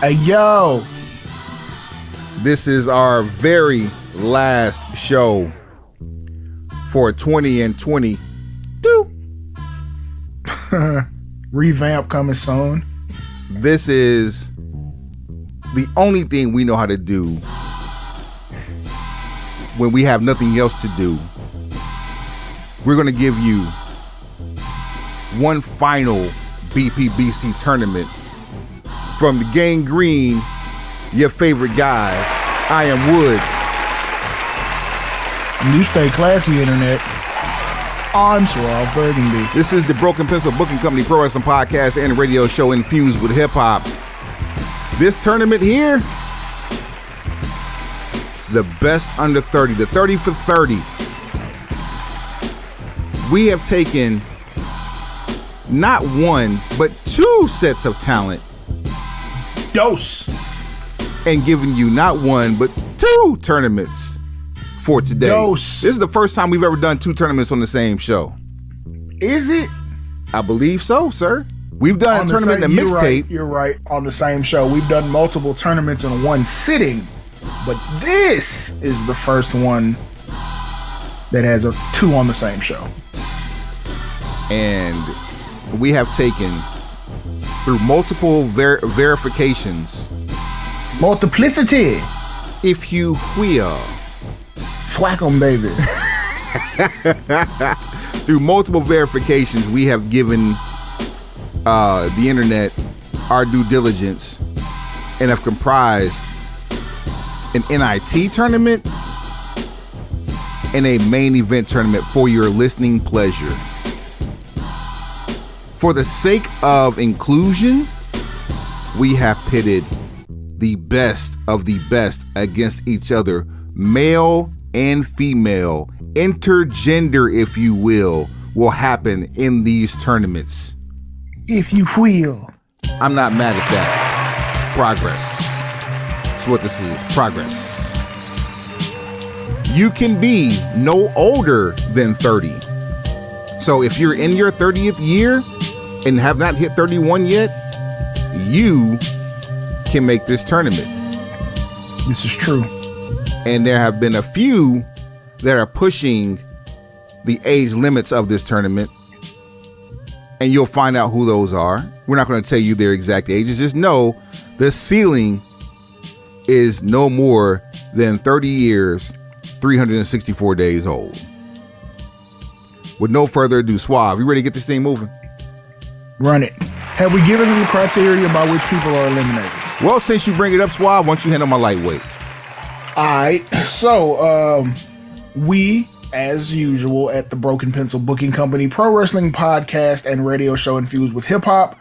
Hey, yo. This is our very last show for 20 and 22. Revamp coming soon. This is the only thing we know how to do when we have nothing else to do. We're going to give you one final BPBC tournament from the Gang Green, your favorite guys. I am Wood. You stay classy, internet. I'm Suave Burgundy. This is the Broken Pencil Booking Company Pro Wrestling Podcast and radio show infused with hip hop. This tournament here, the best under 30, the 30 for 30. We have taken not one, but two sets of talent. Dose. And given you not one, but two tournaments for today. Dose. This is the first time we've ever done two tournaments on the same show. Is it? I believe so, sir. We've done a tournament and a mixtape. You're right. On the same show. We've done multiple tournaments in one sitting, but this is the first one that has two on the same show. And we have taken through multiple verifications. Multiplicity. If you will. Thwack 'em, baby. Through multiple verifications, we have given the internet our due diligence and have comprised an NIT tournament and a main event tournament for your listening pleasure. For the sake of inclusion, we have pitted the best of the best against each other, male and female, intergender, if you will happen in these tournaments. If you will. I'm not mad at that. Progress. That's what this is. Progress. You can be no older than 30. So if you're in your 30th year and have not hit 31 yet, you can make this tournament. This is true. And there have been a few that are pushing the age limits of this tournament. And you'll find out who those are. We're not going to tell you their exact ages. Just know the ceiling is no more than 30 years, 364 days old. With no further ado, Suave, you ready to get this thing moving? Run it. Have we given them the criteria by which people are eliminated? Well, since you bring it up, Suave, why don't you handle my lightweight? All right. So, we, as usual, at the Broken Pencil Booking Company Pro Wrestling Podcast and radio show infused with hip hop,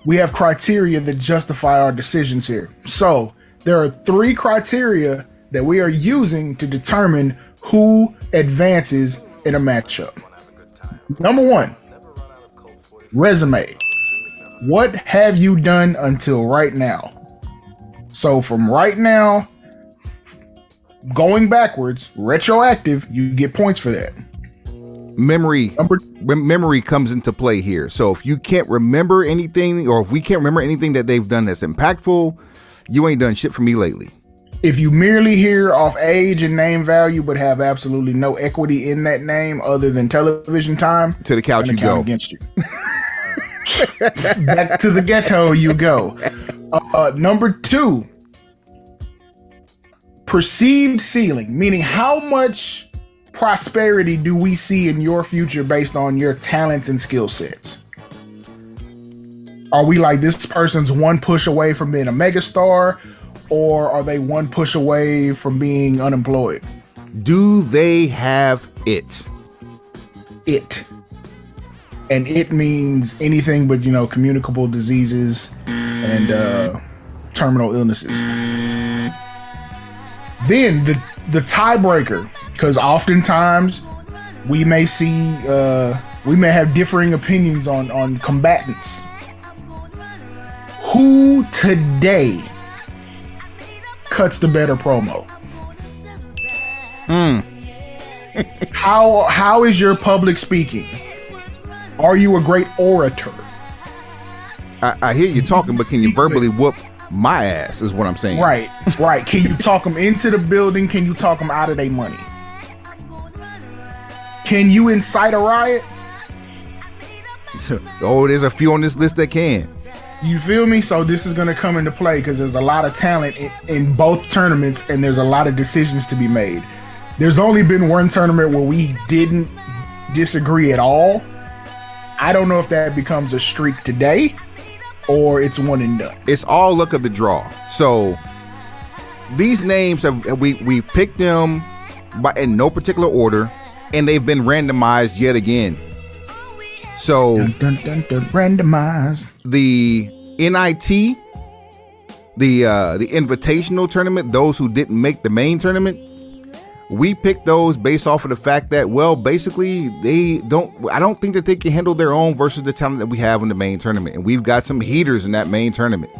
we have criteria that justify our decisions here. So, there are three criteria that we are using to determine who advances in a matchup. Number one, resume. What have you done until right now? So from right now, going backwards, retroactive, you get points for that. Memory comes into play here. So if you can't remember anything, or if we can't remember anything that they've done that's impactful, you ain't done shit for me lately. If you merely hear off age and name value, but have absolutely no equity in that name other than television time, to the couch you go. Against you. Back to the ghetto you go. Number two, perceived ceiling, meaning how much prosperity do we see in your future based on your talents and skill sets? Are we like, this person's one push away from being a megastar, or are they one push away from being unemployed? Do they have it? It. And it means anything but, communicable diseases and terminal illnesses. Then the tiebreaker, because oftentimes we may have differing opinions on combatants. Who today cuts the better promo? How is your public speaking? Are you a great orator? I hear you talking, but can you verbally whoop my ass is what I'm saying. Right. Can you talk them into the building? Can you talk them out of their money? Can you incite a riot? Oh, there's a few on this list that can. You feel me? So this is going to come into play because there's a lot of talent in both tournaments, and there's a lot of decisions to be made. There's only been one tournament where we didn't disagree at all. I don't know if that becomes a streak today or it's one and done. It's all luck of the draw. So these names we picked them in no particular order, and they've been randomized yet again. So randomized. The NIT, the Invitational tournament, those who didn't make the main tournament, we picked those based off of the fact that, well, basically I don't think that they can handle their own versus the talent that we have in the main tournament. And we've got some heaters in that main tournament.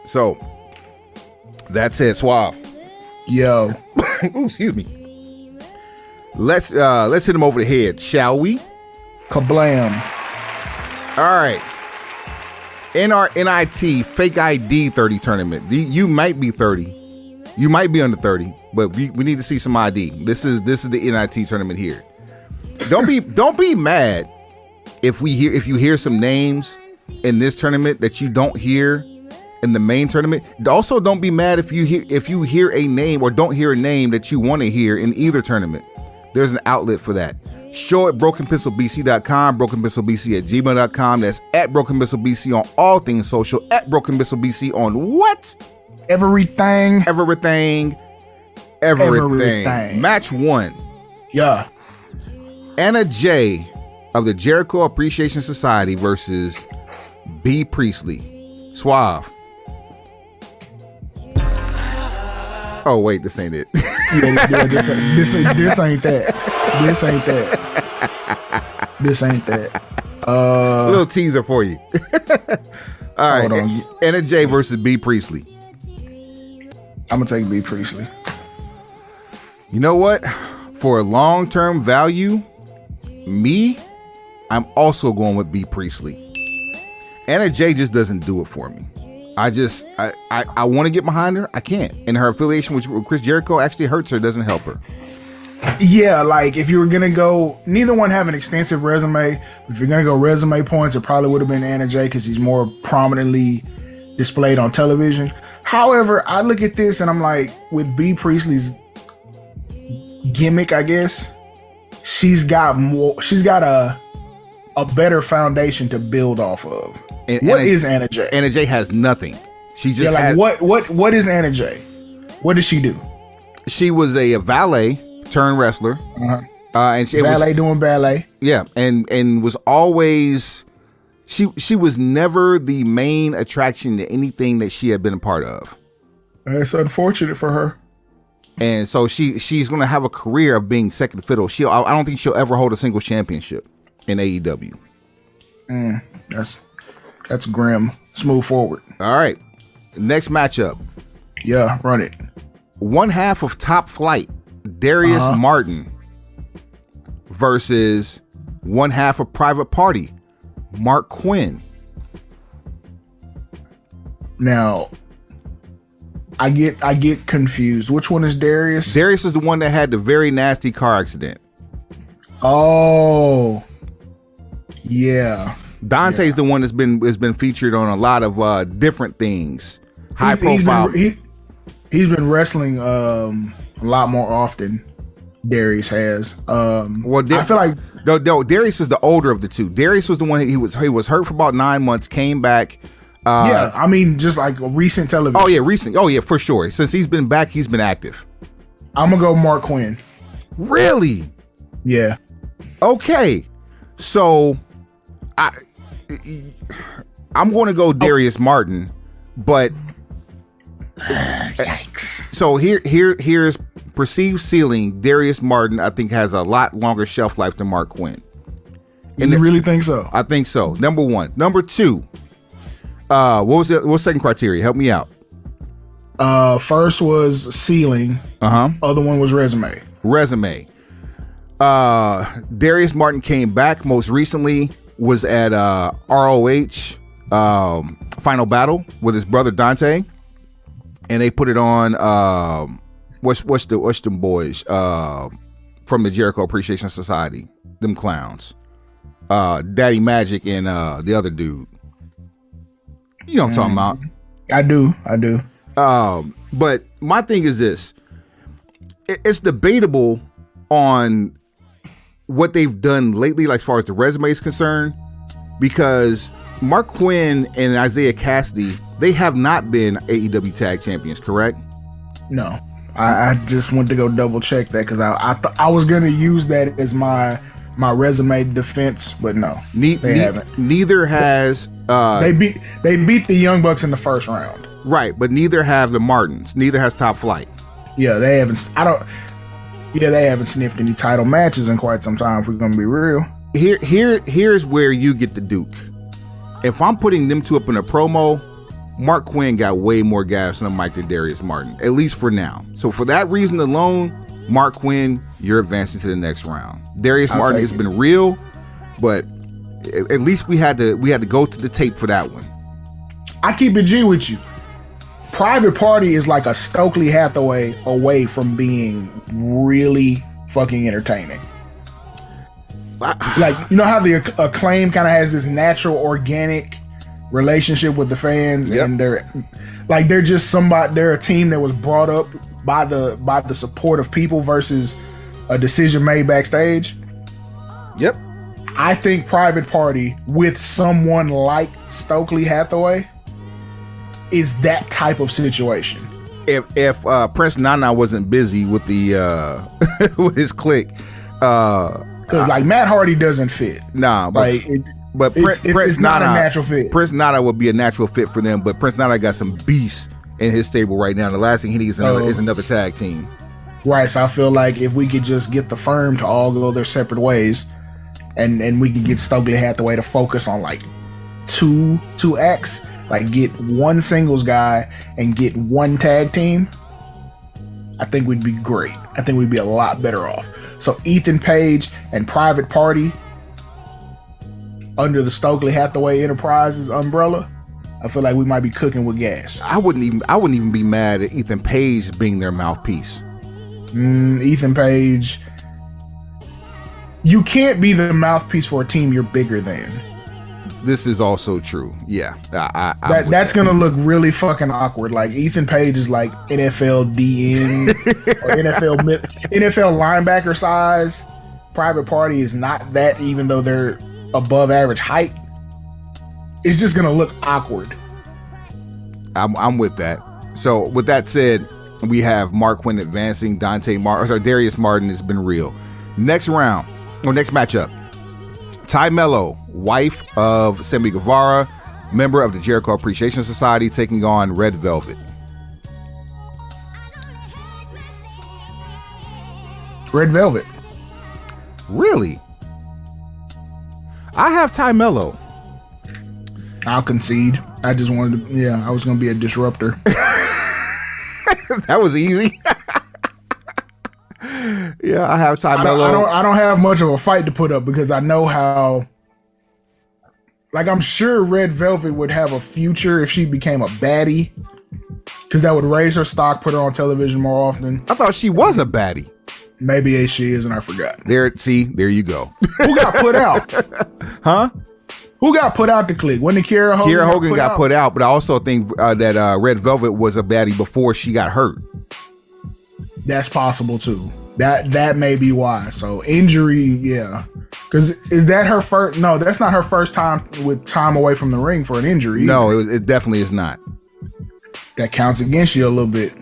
So that's it, Suave. Yo. Ooh, excuse me. Let's hit him over the head, shall we? Kablam. All right. In our NIT Fake ID 30 tournament, you might be 30. You might be under 30, but we need to see some ID. This is the NIT tournament here. Don't be mad if you hear some names in this tournament that you don't hear in the main tournament. Also, don't be mad if you hear a name or don't hear a name that you want to hear in either tournament. There's an outlet for that. Show at brokenpencilbc.com, brokenpencilbc@gmail.com. That's at brokenpencilbc on all things social, at brokenpencilbc on what? Everything. Match 1. Yeah. Anna J of the Jericho Appreciation Society versus B. Priestley. Suave. Oh, wait, this ain't it. This ain't that. This ain't that. A little teaser for you. All right. Hold on. Anna J versus B. Priestley. I'm going to take B. Priestley. You know what? For a long-term value, I'm also going with B. Priestley. Anna J just doesn't do it for me. I want to get behind her. I can't. And her affiliation with Chris Jericho actually hurts her, doesn't help her. Yeah, like if you were going to go, neither one have an extensive resume. If you're going to go resume points, it probably would have been Anna J because he's more prominently displayed on television. However, I look at this and I'm like, with B. Priestley's gimmick, I guess, she's got a better foundation to build off of. And what is Anna J? Anna J has nothing. She just what is Anna J? What does she do? She was a valet turned wrestler. Uh-huh. And she ballet doing ballet. Yeah, and was always she was never the main attraction to anything that she had been a part of. It's unfortunate for her. And so she's going to have a career of being second fiddle. I don't think she'll ever hold a single championship in AEW. That's grim. Let's move forward. All right. Next matchup. Yeah, run it. One half of Top Flight, Darius Martin, versus one half of Private Party, Mark Quinn. Now, I get confused. Which one is Darius? Darius is the one that had the very nasty car accident. Oh, yeah. Dante's the one that's been featured on a lot of different things. High profile. He's been wrestling a lot more often. Darius has. I feel like no. Darius is the older of the two. Darius was the one he was hurt for about 9 months. Came back. Yeah, I mean, just like recent television. Oh yeah, recent. Oh yeah, for sure. Since he's been back, he's been active. I'm gonna go Mark Quinn. Really? Yeah. Okay. So I'm going to go Darius Martin, but yikes. So here's perceived ceiling. Darius Martin, I think, has a lot longer shelf life than Mark Quinn. And you really think so? I think so. Number one. Number two. What's second criteria? Help me out. First was ceiling. Other one was resume. Darius Martin came back most recently. Was at ROH. Final Battle with his brother Dante, and they put it on. What's them boys from the Jericho Appreciation Society? Them clowns, Daddy Magic and the other dude. You know what I'm talking about? I do. But my thing is this: it's debatable on what they've done lately, like as far as the resume is concerned, because Mark Quinn and Isaiah Cassidy, they have not been AEW Tag Champions, correct? No, I just want to go double check that because I was gonna use that as my resume defense, but no, they haven't. Neither has they beat the Young Bucks in the first round, right? But neither have the Martins. Neither has Top Flight. Yeah, they haven't. They haven't sniffed any title matches in quite some time. If we're gonna be real, here's where you get the Duke. If I'm putting them two up in a promo, Mark Quinn got way more gas than Mike and Darius Martin, at least for now. So for that reason alone, Mark Quinn, you're advancing to the next round. Darius Martin has been real, but at least we had to go to the tape for that one. I keep it G with you. Private Party is like a Stokely Hathaway away from being really fucking entertaining. Like, you know how the Acclaim kind of has this natural, organic relationship with the fans, and they're just somebody. They're a team that was brought up by the support of people versus a decision made backstage. Yep. I think Private Party with someone like Stokely Hathaway is that type of situation. If Prince Nana wasn't busy with the with his clique, because like Matt Hardy doesn't fit. Nah, but Prince not a natural fit. Prince Nana would be a natural fit for them, but Prince Nana got some beasts in his stable right now. The last thing he needs is another tag team. Right, so I feel like if we could just get the firm to all go their separate ways, and we could get Stokely Hathaway to focus on like two acts, like get one singles guy and get one tag team, I think we'd be great. I think we'd be a lot better off. So Ethan Page and Private Party under the Stokely Hathaway Enterprises umbrella, I feel like we might be cooking with gas. I wouldn't even be mad at Ethan Page being their mouthpiece. Ethan Page, you can't be the mouthpiece for a team you're bigger than. This is also true. Yeah, that's gonna look really fucking awkward. Like Ethan Page is like NFL DN or NFL linebacker size. Private Party is not that, even though they're above average height. It's just gonna look awkward. I'm with that. So with that said, we have Mark Quinn advancing. Darius Martin has been real. Next matchup. Ty Mello, wife of Sammy Guevara, member of the Jericho Appreciation Society, taking on Red Velvet. Red Velvet. Really? I have Ty Mello. I'll concede. I just wanted to, I was going to be a disruptor. That was easy. Yeah, I have Ty Mello. I don't have much of a fight to put up because I know how, like, I'm sure Red Velvet would have a future if she became a baddie, because that would raise her stock, put her on television more often. I thought she was a baddie. Maybe she is, and I forgot. There you go. Who got put out? Huh? Who got put out the clique? When the Kiera Hogan got put out, but I also think that Red Velvet was a baddie before she got hurt. That's possible too. That may be why. So injury, yeah. Because is that her first? No, that's not her first time with time away from the ring for an injury. No, it definitely is not. That counts against you a little bit.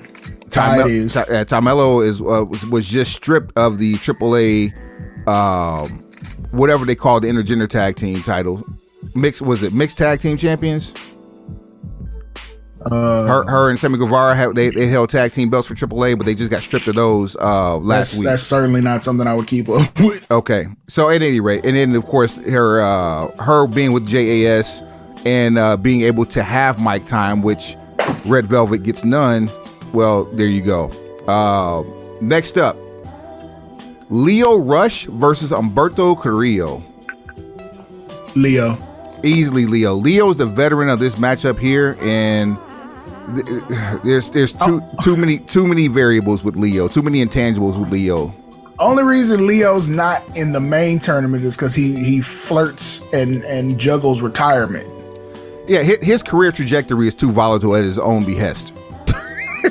Ty Mello was just stripped of the AAA, whatever they call the intergender tag team title. Mixed tag team champions? Her and Sammy Guevara they held tag team belts for AAA, but they just got stripped of those last week. That's certainly not something I would keep up with. Okay, so at any rate, and then of course her being with JAS and being able to have mic time, which Red Velvet gets none. Well, there you go. Next up, Leo Rush versus Humberto Carrillo. Leo. Easily Leo. Leo's the veteran of this matchup here, and there's too many variables with Leo, too many intangibles with Leo. Only reason Leo's not in the main tournament is because he flirts and juggles retirement. Yeah, his career trajectory is too volatile at his own behest.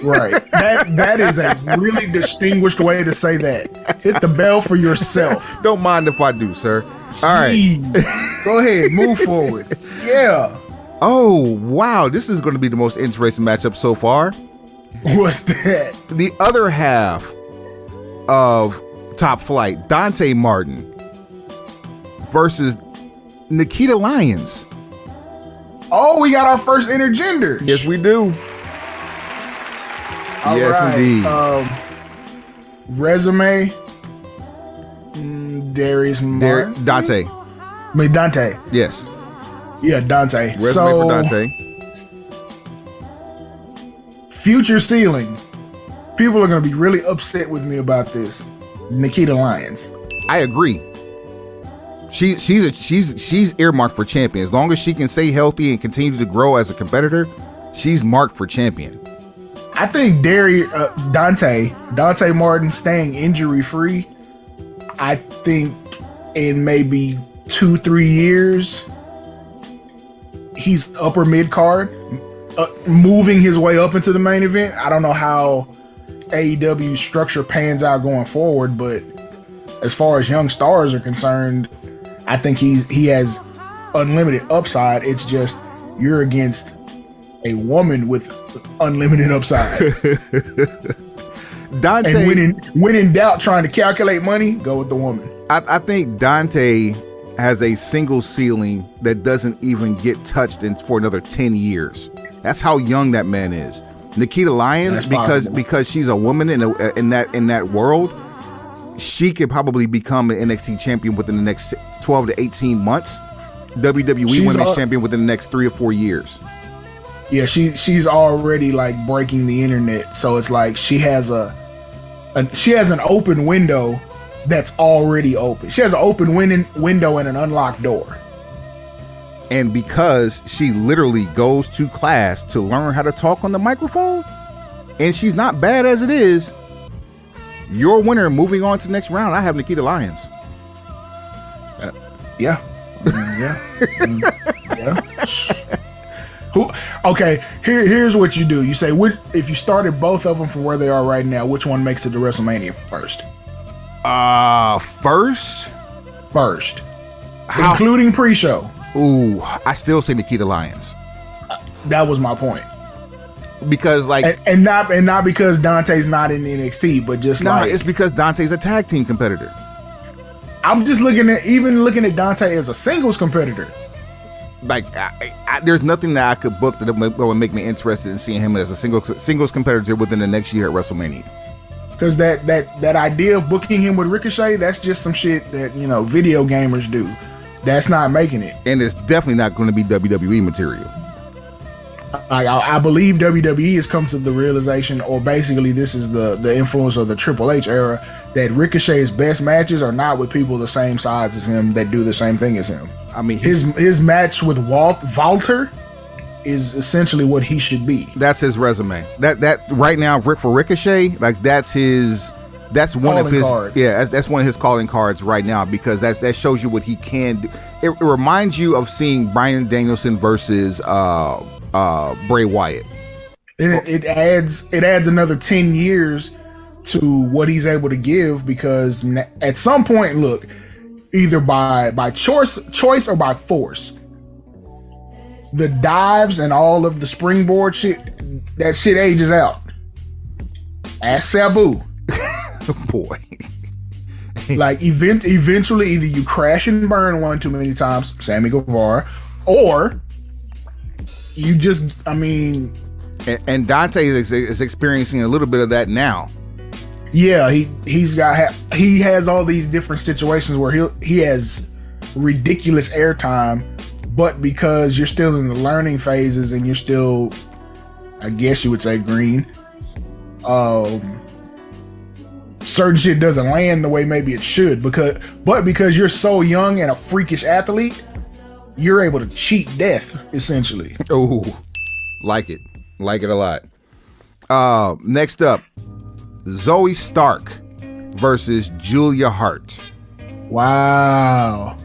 Right. That is a really distinguished way to say that. Hit the bell for yourself. Don't mind if I do, sir. All right. Jeez. Go ahead, move forward. Yeah. Oh, wow. This is going to be the most interesting matchup so far. What's that? The other half of Top Flight, Dante Martin versus Nikita Lyons. Oh, we got our first intergender. Yes, we do. All yes, right. indeed. Resume. Darius Martin. Dante. I mean, Dante. Yes. Yeah, Dante. Resume for Dante. Future ceiling. People are going to be really upset with me about this. Nikita Lyons. I agree. She's earmarked for champion. As long as she can stay healthy and continue to grow as a competitor, she's marked for champion. I think Dante Martin staying injury free. I think in maybe 2-3 years, he's upper mid card, moving his way up into the main event. I don't know how AEW structure pans out going forward, but as far as young stars are concerned, I think he has unlimited upside. It's just you're against a woman with unlimited upside. Dante, and when in doubt, trying to calculate money, go with the woman. I think Dante has a single ceiling that doesn't even get touched for another 10 years. That's how young that man is. Nikita Lyons, because she's a woman in that world, she could probably become an NXT champion within the next 12 to 18 months. WWE Women's Champion within the next 3 or 4 years. Yeah, she's already like breaking the internet, so it's like she has an open window that's already open. She has an open window and an unlocked door. And because she literally goes to class to learn how to talk on the microphone, and she's not bad as it is, your winner moving on to the next round, I have Nikita Lyons. Yeah. Yeah. Okay, here's what you do. You say, if you started both of them from where they are right now, which one makes it to WrestleMania first? First. Including pre-show. Ooh, I still say Nikita Lyons. That was my point. Because and not because Dante's not in NXT, but just it's because Dante's a tag team competitor. I'm just looking at Dante as a singles competitor. Like, there's nothing that I could book that would make me interested in seeing him as a singles competitor within the next year at WrestleMania. Because that idea of booking him with Ricochet, that's just some shit that video gamers do. That's not making it, and it's definitely not going to be WWE material. I believe WWE has come to the realization, or basically this is the influence of the Triple H era, that Ricochet's best matches are not with people the same size as him that do the same thing as him. I mean, his match with Walter is essentially what he should be. That's his resume. That right now, for Ricochet, like that's one of his card. Yeah, that's one of his calling cards right now, because that shows you what he can do. It reminds you of seeing Bryan Danielson versus Bray Wyatt. It adds another 10 years to what he's able to give, because at some point, look, either by choice or by force, the dives and all of the springboard shit, that shit ages out. Ask Sabu. Boy. Like eventually either you crash and burn one too many times, Sammy Guevara, or you just, and Dante is experiencing a little bit of that now. Yeah, he has all these different situations where he has ridiculous airtime, but because you're still in the learning phases and you're still, I guess you would say, green, certain shit doesn't land the way maybe it should, because you're so young and a freakish athlete, you're able to cheat death, essentially. Oh, like it a lot. Next up, Zoe Stark versus Julia Hart. Wow.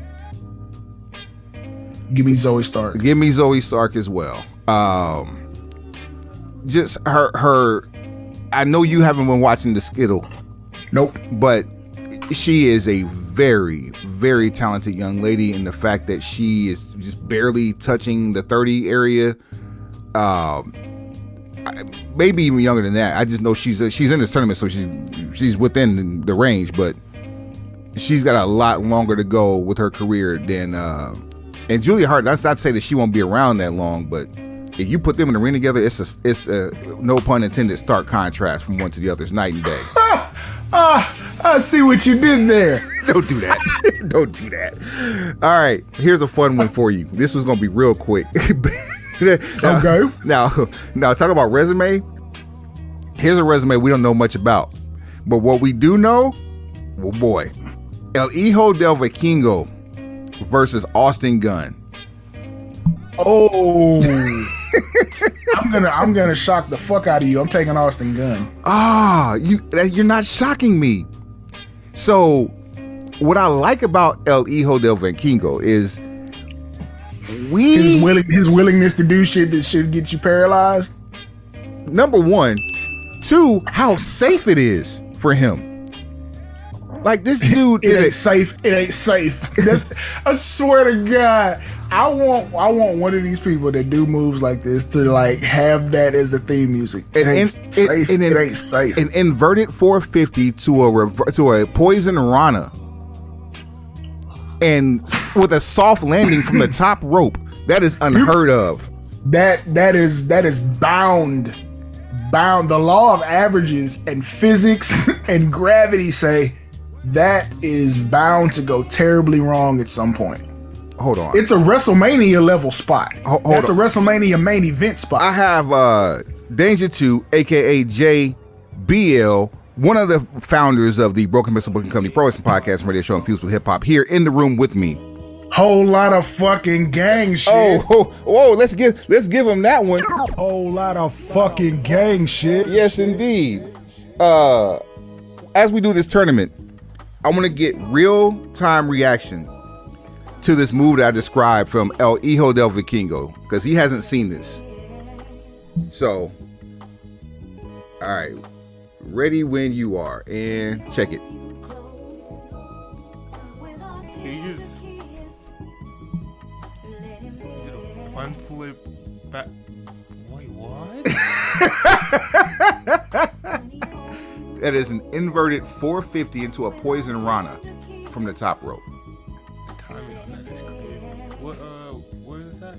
Give me Zoe Stark. Give me Zoe Stark as well. Just her. I know you haven't been watching the Skittle. Nope. But she is a very, very talented young lady, in the fact that she is just barely touching the 30 area. Maybe even younger than that. I just know she's in this tournament, so she's within the range, but she's got a lot longer to go with her career than. And Julia Hart, that's not to say that she won't be around that long, but if you put them in the ring together, it's a no pun intended, stark contrast from one to the other. It's night and day. I see what you did there. Don't do that. Don't do that. All right, here's a fun one for you. This was gonna be real quick. Okay. Now, talk about resume. Here's a resume we don't know much about, but what we do know, well, boy, El Hijo del Vikingo versus Austin Gunn. Oh, I'm gonna shock the fuck out of you. I'm taking Austin Gunn. You're not shocking me. So, what I like about El Hijo del Vikingo is his willingness to do shit that should get you paralyzed. Number one, two, how safe it is for him. Like, this dude, it ain't safe. It ain't safe. I swear to God, I want one of these people that do moves like this to like have that as the theme music. It ain't safe. It ain't safe. An inverted 450 to a poison Rana, and with a soft landing from the top rope. That is unheard of. That is bound. The law of averages and physics and gravity say that is bound to go terribly wrong at some point. Hold on. It's a WrestleMania level spot. That's a WrestleMania main event spot. I have Danger 2, aka JBL, one of the founders of the Broken Pencil Booking Company Pro Wrestling Podcast and Radio Show Infused with Hip Hop, here in the room with me. Whole lot of fucking gang shit. Whoa, let's give him that one. Whole lot of fucking gang shit. Yes, indeed. As we do this tournament, I want to get real-time reaction to this move that I described from El Hijo del Vikingo, because he hasn't seen this. So, all right, ready when you are, and check it. He did a fun flip back. Wait, what? That is an inverted 450 into a poison Rana from the top rope. The timing on that is crazy. Where is that?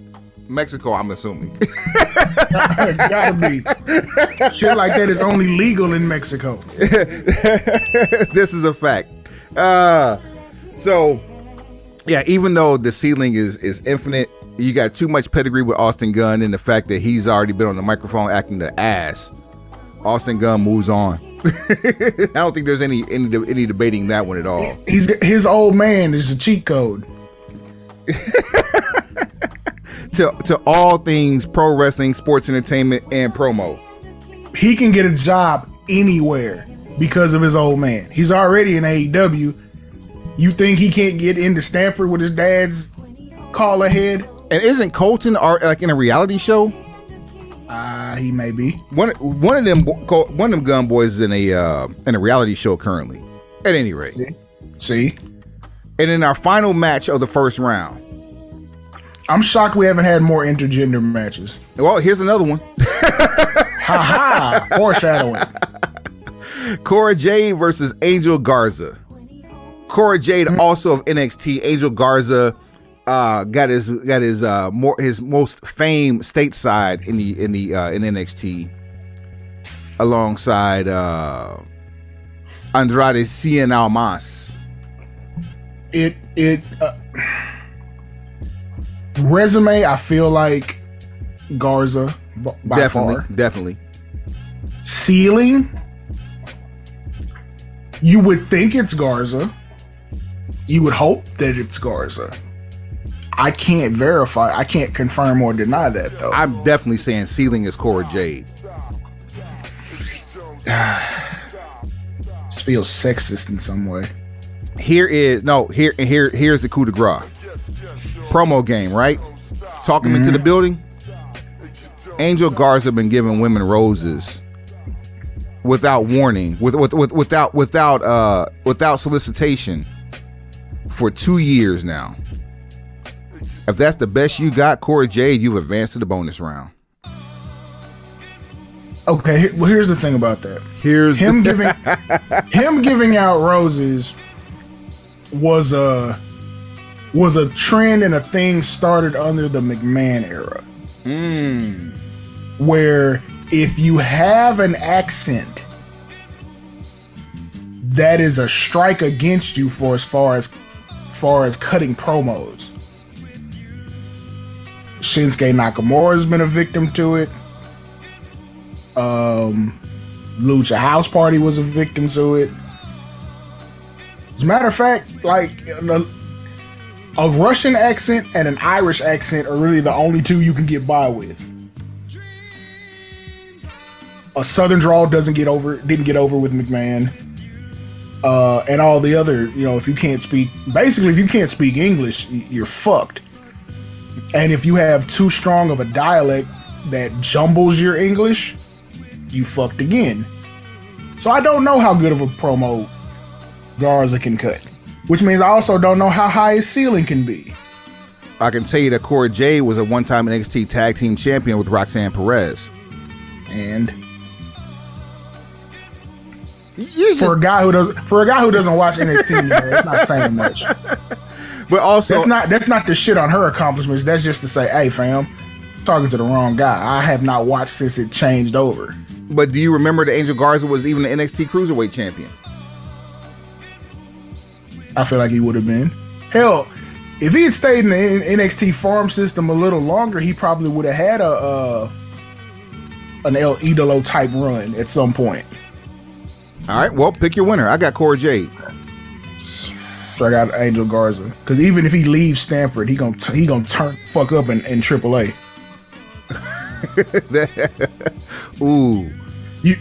Mexico, I'm assuming. It's gotta be. Shit like that is only legal in Mexico. This is a fact. So, yeah, even though the ceiling is infinite, you got too much pedigree with Austin Gunn, and the fact that he's already been on the microphone acting the ass. Austin Gunn moves on. I don't think there's any debating that one at all. His old man is a cheat code. to all things pro wrestling, sports entertainment, and promo. He can get a job anywhere because of his old man. He's already in AEW. You think he can't get into Stanford with his dad's call ahead? And isn't Colton like in a reality show? He may be. One of them gun boys is in a reality show currently. At any rate. See? And in our final match of the first round, I'm shocked we haven't had more intergender matches. Well, here's another one. Ha foreshadowing. Cora Jade versus Angel Garza. Cora Jade, also of NXT. Angel Garza got his most famed stateside in NXT, alongside Andrade Cien Almas. Resume, I feel like Garza by far. Definitely. Ceiling, you would think it's Garza. You would hope that it's Garza. I can't verify. I can't confirm or deny that though. I'm definitely saying ceiling is Cora Jade. This feels sexist in some way. Here's the coup de grace. Promo game, right? Talk him into the building. Angel Garza been giving women roses without warning, without solicitation for 2 years now. If that's the best you got, Cora Jade, you've advanced to the bonus round. Okay, well here's the thing about that. Him giving out roses was a trend and a thing started under the McMahon era. Where if you have an accent, that is a strike against you for as far as cutting promos. Shinsuke Nakamura has been a victim to it. Lucha House Party was a victim to it. As a matter of fact, like a Russian accent and an Irish accent are really the only two you can get by with. A Southern drawl didn't get over with McMahon. And all the other, if you can't speak English, you're fucked. And if you have too strong of a dialect that jumbles your English, you fucked again. So I don't know how good of a promo Garza can cut, which means I also don't know how high his ceiling can be. I can tell you that Cora Jade was a one-time NXT Tag Team Champion with Roxanne Perez. And for a guy who doesn't watch NXT anymore, that's not saying much. But also, that's not the shit on her accomplishments. That's just to say, hey fam, talking to the wrong guy. I have not watched since it changed over. But do you remember that Angel Garza was even the NXT Cruiserweight Champion? I feel like he would have been. Hell, if he had stayed in the NXT farm system a little longer, he probably would have had an El Idolo type run at some point. All right, well, pick your winner. I got Cora Jade. So I got Angel Garza, because even if he leaves Stanford, he gonna turn fuck up in AAA. Ooh. You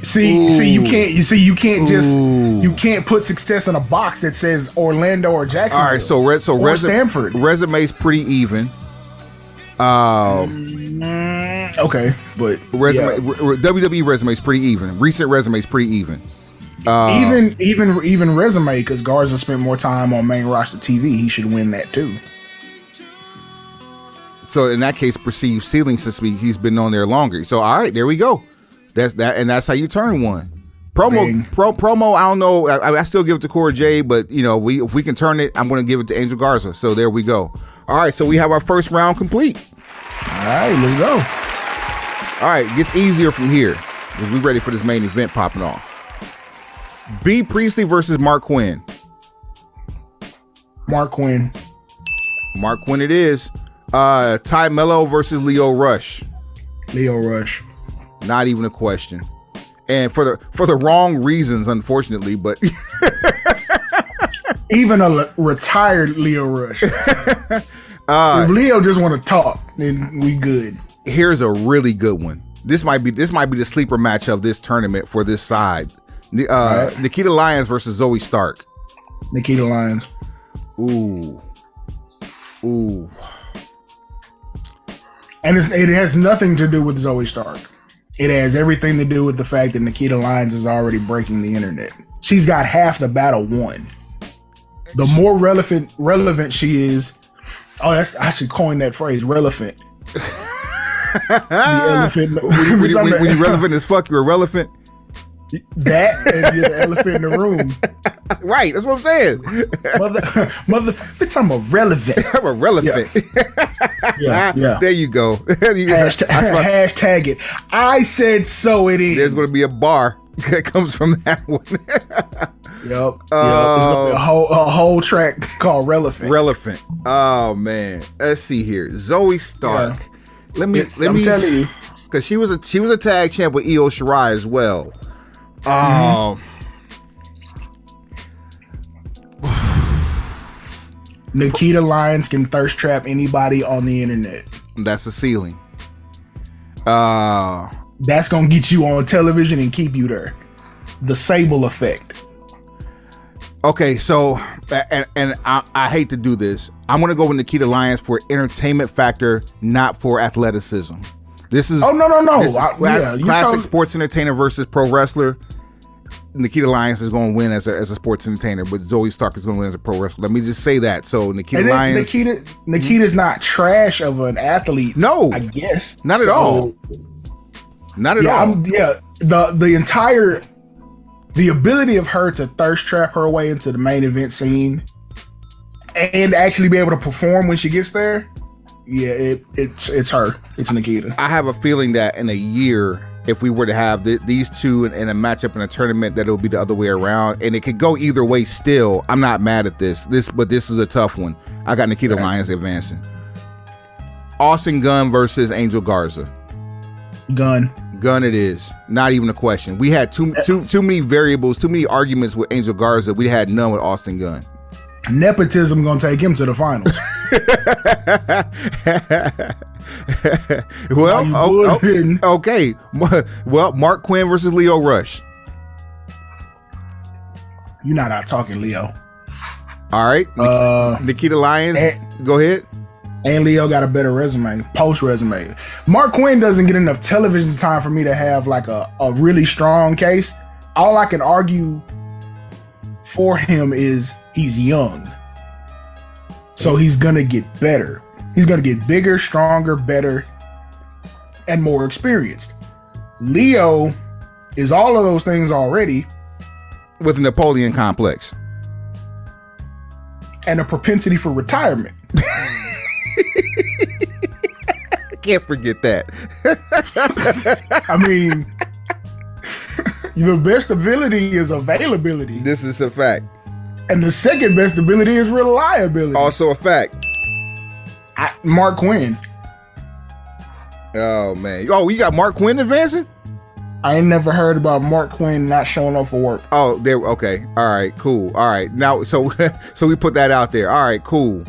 can't put success in a box that says Orlando or Jacksonville. All right, so Stanford. Resume's pretty even. Okay, but WWE resume's pretty even. Recent resume's pretty even. Even resume, because Garza spent more time on main roster TV. He should win that too. So in that case, perceived ceiling, since he's been on there longer. So all right, there we go. That's that, and that's how you turn one. Promo. I don't know. I still give it to Cora Jade, but if we can turn it, I'm going to give it to Angel Garza. So there we go. All right, so we have our first round complete. All right, let's go. All right, it gets easier from here because we're ready for this main event popping off. B. Priestley versus Mark Quinn. Mark Quinn. Mark Quinn it is. Ty Mello versus Leo Rush. Leo Rush. Not even a question. And for the wrong reasons, unfortunately, but even a retired Leo Rush. If Leo just want to talk, then we good. Here's a really good one. This might be the sleeper match of this tournament for this side. Right. Nikita Lyons versus Zoe Stark. Nikita Lyons. Ooh. And it has nothing to do with Zoe Stark. It has everything to do with the fact that Nikita Lyons is already breaking the internet. She's got half the battle won. The more relevant she is, I should coin that phrase, relevant. The elephant. When you're relevant as fuck, you're irrelevant. That and you're the elephant in the room. Right, that's what I'm saying. Bitch, I'm irrelevant. I'm irrelevant. Yeah. There you go. Hashtag it. I said so it is. There's going to be a bar that comes from that one. Yep. It's going to be a whole track called Relevant. Oh, man. Let's see here. Zoe Stark. Yeah. Let me telling you. Because she was a tag champ with Io Shirai as well. Nikita Lyons can thirst trap anybody on the internet. That's the ceiling. That's gonna get you on television and keep you there. The Sable effect. Okay, so and I hate to do this. I'm gonna go with Nikita Lyons for entertainment factor, not for athleticism. This is no. Classic sports entertainer versus pro wrestler. Nikita Lyons is going to win as a sports entertainer, but Zoe Stark is going to win as a pro wrestler. Let me just say that. So Nikita Lyons, Nikita's not trash of an athlete. No, I guess not at all. Not at all. The ability of her to thirst trap her way into the main event scene and actually be able to perform when she gets there. Yeah, it's her. It's Nikita. I have a feeling that in a year, if we were to have these two in a matchup in a tournament, that it'll be the other way around, and it could go either way. Still, I'm not mad at this. But this is a tough one. I got Nikita Lyons advancing. Austin Gunn versus Angel Garza. Gunn it is. Not even a question. We had too many variables, too many arguments with Angel Garza. We had none with Austin Gunn. Nepotism gonna take him to the finals. Okay. Well, Mark Quinn versus Leo Rush. You're not out talking Leo. All right. Nikita Lyons. Go ahead. And Leo got a better resume, post resume. Mark Quinn doesn't get enough television time for me to have like a really strong case. All I can argue for him is he's young. So he's going to get better. He's going to get bigger, stronger, better, and more experienced. Leo is all of those things already. With a Napoleon complex. And a propensity for retirement. Can't forget that. I mean, the best ability is availability. This is a fact. And the second best ability is reliability. Also a fact. Mark Quinn. Oh, man. Oh, you got Mark Quinn advancing? I ain't never heard about Mark Quinn not showing up for work. Oh, there. Okay. All right. Cool. All right. Now, so we put that out there. All right. Cool.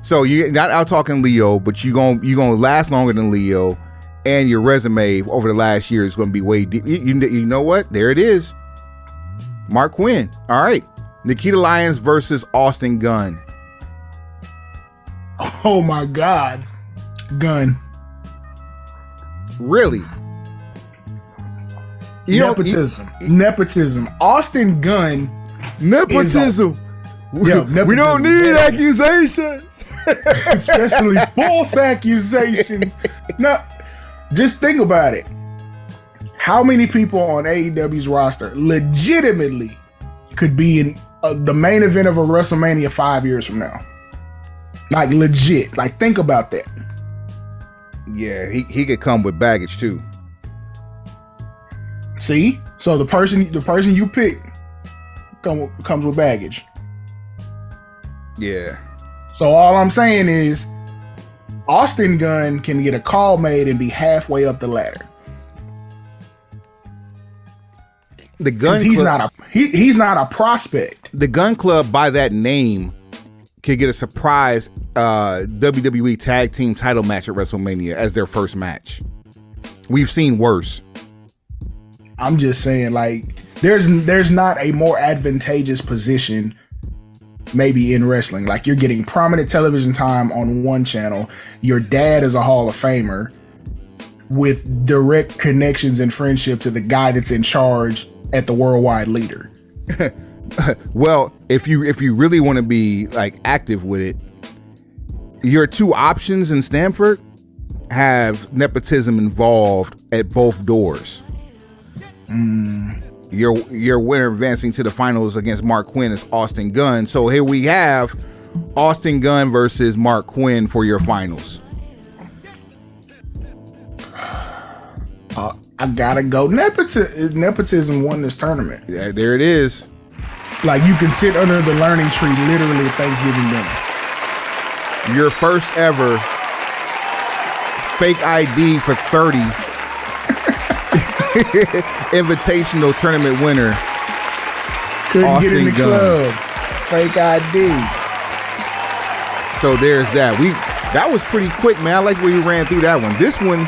So you're not out talking Leo, but you're gonna last longer than Leo, and your resume over the last year is gonna be way deep. You know what? There it is. Mark Quinn. All right. Nikita Lyons versus Austin Gunn. Oh my God. Gunn. Really? Nepotism. Austin Gunn. Nepotism. Nepotism. We don't need accusations. Especially false accusations. Now, just think about it. How many people on AEW's roster legitimately could be in the main event of a WrestleMania 5 years from now? Like legit. Like think about that. Yeah, he could come with baggage too. See? So the person you pick comes with baggage. Yeah. So all I'm saying is Austin Gunn can get a call made and be halfway up the ladder. The Gun he's Club, he's not a prospect. The Gun Club by that name could get a surprise WWE tag team title match at WrestleMania as their first match. We've seen worse. I'm just saying, like, there's not a more advantageous position maybe in wrestling. Like, you're getting prominent television time on one channel. Your dad is a Hall of Famer with direct connections and friendship to the guy that's in charge at the worldwide leader. Well, if you really want to be like active with it, your two options in Stamford have nepotism involved at both doors. Your winner advancing to the finals against Mark Quinn is Austin Gunn. So here we have Austin Gunn versus Mark Quinn for your finals. I gotta go. Nepotism won this tournament. Yeah, there it is. Like, you can sit under the learning tree literally at Thanksgiving dinner. Your first ever fake ID for 30 Invitational tournament winner. Couldn't Austin get in the Gunn. club. Fake ID. So there's that. That was pretty quick, man. I like where you ran through that one. This one,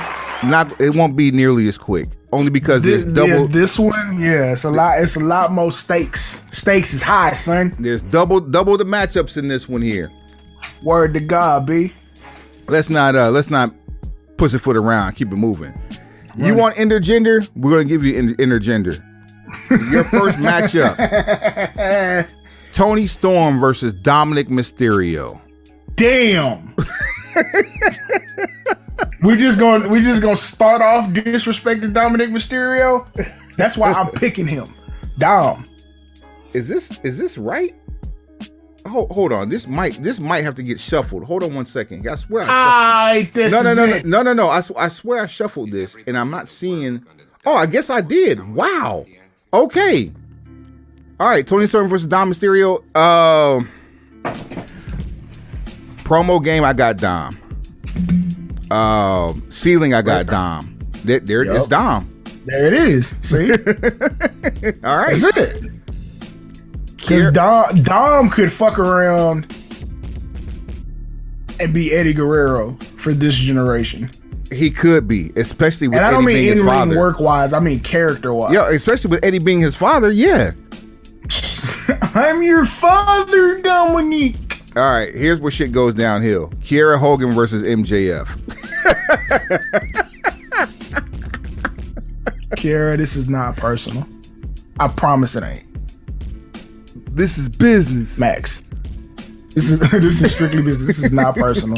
it won't be nearly as quick. Only because there's double. Yeah, this one, it's a lot. It's a lot more stakes. Stakes is high, son. There's double the matchups in this one here. Word to God, B. Let's not pussyfoot around. Keep it moving. Right. You want intergender? We're gonna give you intergender. Your first matchup: Tony Storm versus Dominic Mysterio. Damn. We're just gonna start off disrespecting Dominic Mysterio. That's why I'm picking him. Dom. Is this right? Hold on. This might have to get shuffled. Hold on one second. I swear I shuffled. No. I swear I shuffled this, and I'm not seeing. Oh, I guess I did. Wow. Okay. All right. Tony Storm versus Dom Mysterio. Promo game. I got Dom. Ceiling. I got Dom. There it is. Dom. There it is. See. All right. That's it. Because Dom could fuck around and be Eddie Guerrero for this generation. He could be, especially with Eddie being his father. And I don't mean in-ring work-wise, I mean character-wise. Yeah, especially with Eddie being his father, yeah. I'm your father, Dominique. All right, here's where shit goes downhill. Kiera Hogan versus MJF. Kiera, this is not personal. I promise it ain't. This is business, Max. This is strictly business. This is not personal.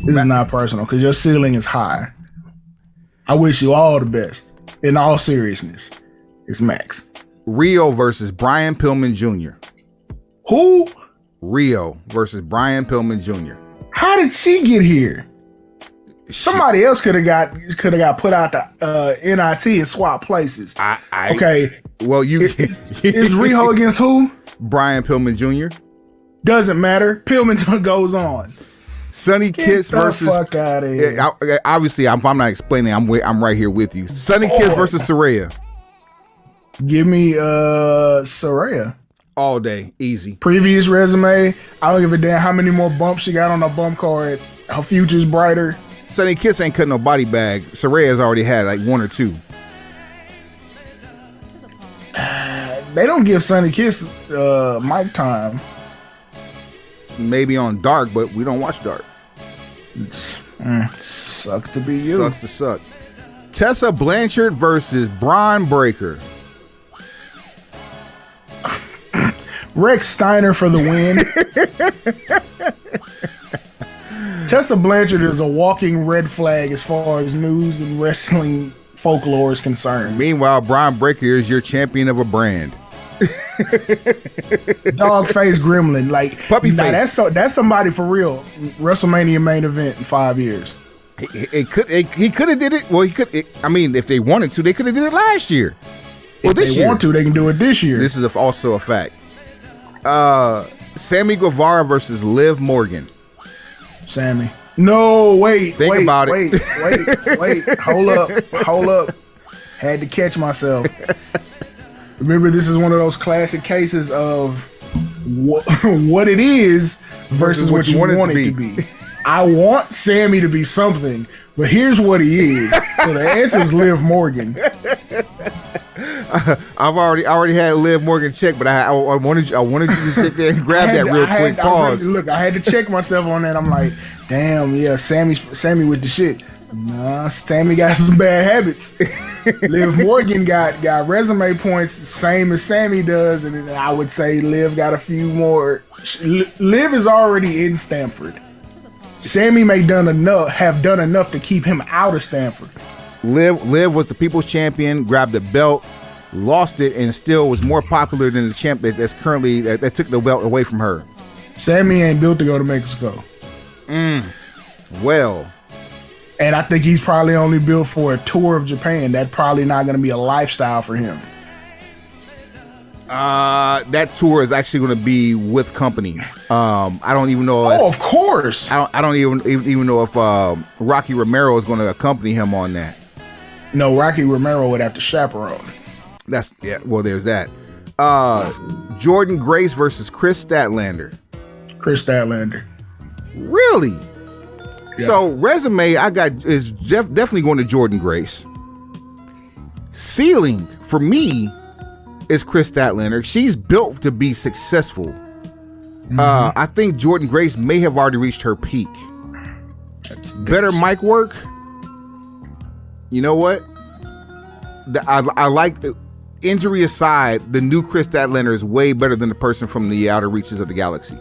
This is not personal because your ceiling is high. I wish you all the best. In all seriousness, it's Max. Rio versus Brian Pillman Jr. Who? Rio versus Brian Pillman Jr. How did she get here? Somebody else could have got put out the NIT and swap places. Okay. Well, is Rio against who? Brian Pillman Jr. Doesn't matter. Pillman goes on. Sonny Kiss versus. Fuck out of here. Obviously, I'm not explaining. I'm right here with you. Sonny Kiss versus Saraya. Give me Saraya. All day, easy. Previous resume. I don't give a damn how many more bumps she got on her bump card. Her future's brighter. Sonny Kiss ain't cutting no body bag. Saraya's already had like one or two. They don't give Sonny Kiss mic time. Maybe on Dark, but we don't watch Dark. Sucks to be you. Sucks to suck. Tessa Blanchard versus Braun Breaker. Rex Steiner for the win. Tessa Blanchard is a walking red flag as far as news and wrestling folklore is concerned. Meanwhile, Braun Breaker is your champion of a brand. Dog face gremlin, like puppy face. That's somebody for real. WrestleMania main event in 5 years. He could have did it. Well, he could. I mean, if they wanted to, they could have did it last year. Well, if they want to, they can do it this year. This is also a fact. Sammy Guevara versus Liv Morgan. Sammy. No, wait. Think about it. Wait. Hold up. Had to catch myself. Remember, this is one of those classic cases of what it is versus what you want it to be. I want Sammy to be something, but here's what he is. So the answer is Liv Morgan. I already had Liv Morgan check, but I wanted you to sit there and grab that real quick. Pause. I had to check myself on that. I'm like, damn, yeah, Sammy with the shit. Nah, Sammy got some bad habits. Liv Morgan got resume points same as Sammy does, and I would say Liv got a few more. Liv is already in Stamford. Sammy may have done enough to keep him out of Stamford. Liv was the people's champion, grabbed the belt, lost it, and still was more popular than the champ that's currently that took the belt away from her. Sammy ain't built to go to Mexico. Well. And I think he's probably only built for a tour of Japan. That's probably not going to be a lifestyle for him. That tour is actually going to be with company. I don't even know. Of course. I don't even know if Rocky Romero is going to accompany him on that. No, Rocky Romero would have to chaperone. Well, there's that. Jordan Grace versus Chris Statlander. Chris Statlander. Really? Yeah. So resume, I got is definitely going to Jordan Grace. Ceiling for me is Chris Statlander. She's built to be successful. I think Jordan Grace may have already reached her peak. Better mic work. You know what? I like the injury aside. The new Chris Statlander is way better than the person from the outer reaches of the galaxy.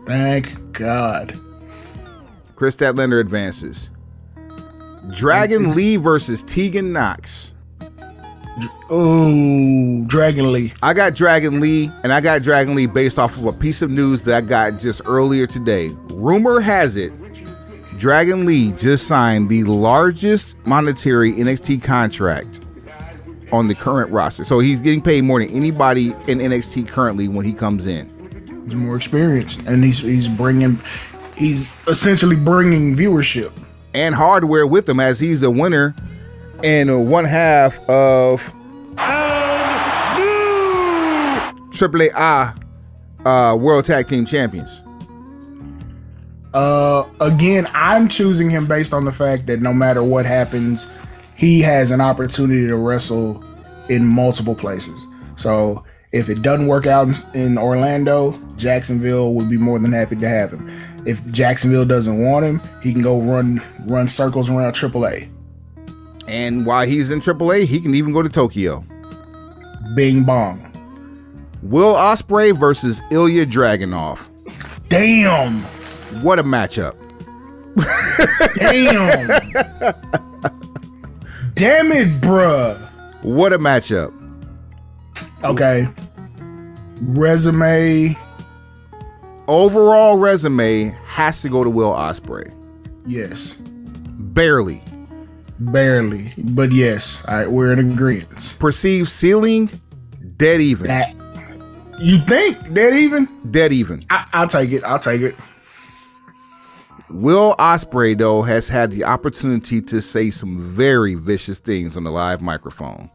Thank God. Chris Statlander advances. Dragon Lee versus Tegan Knox. Oh, Dragon Lee. I got Dragon Lee, and I got Dragon Lee based off of a piece of news that I got just earlier today. Rumor has it, Dragon Lee just signed the largest monetary NXT contract on the current roster. So he's getting paid more than anybody in NXT currently when he comes in. He's more experienced, and he's essentially bringing viewership and hardware with him, as he's the winner and one half of AAA World Tag Team Champions. Again, I'm choosing him based on the fact that no matter what happens, he has an opportunity to wrestle in multiple places. So if it doesn't work out in Orlando, Jacksonville would be more than happy to have him. If Jacksonville doesn't want him, he can go run circles around AAA. And while he's in AAA, he can even go to Tokyo. Bing bong. Will Ospreay versus Ilya Dragunov. Damn. What a matchup. Damn. Damn it, bruh. What a matchup. Okay. Resume. Overall resume has to go to Will Ospreay. Yes. Barely. But yes, we're in agreement. Perceived ceiling, dead even. You think dead even? Dead even. I'll take it. Will Ospreay, though, has had the opportunity to say some very vicious things on the live microphone.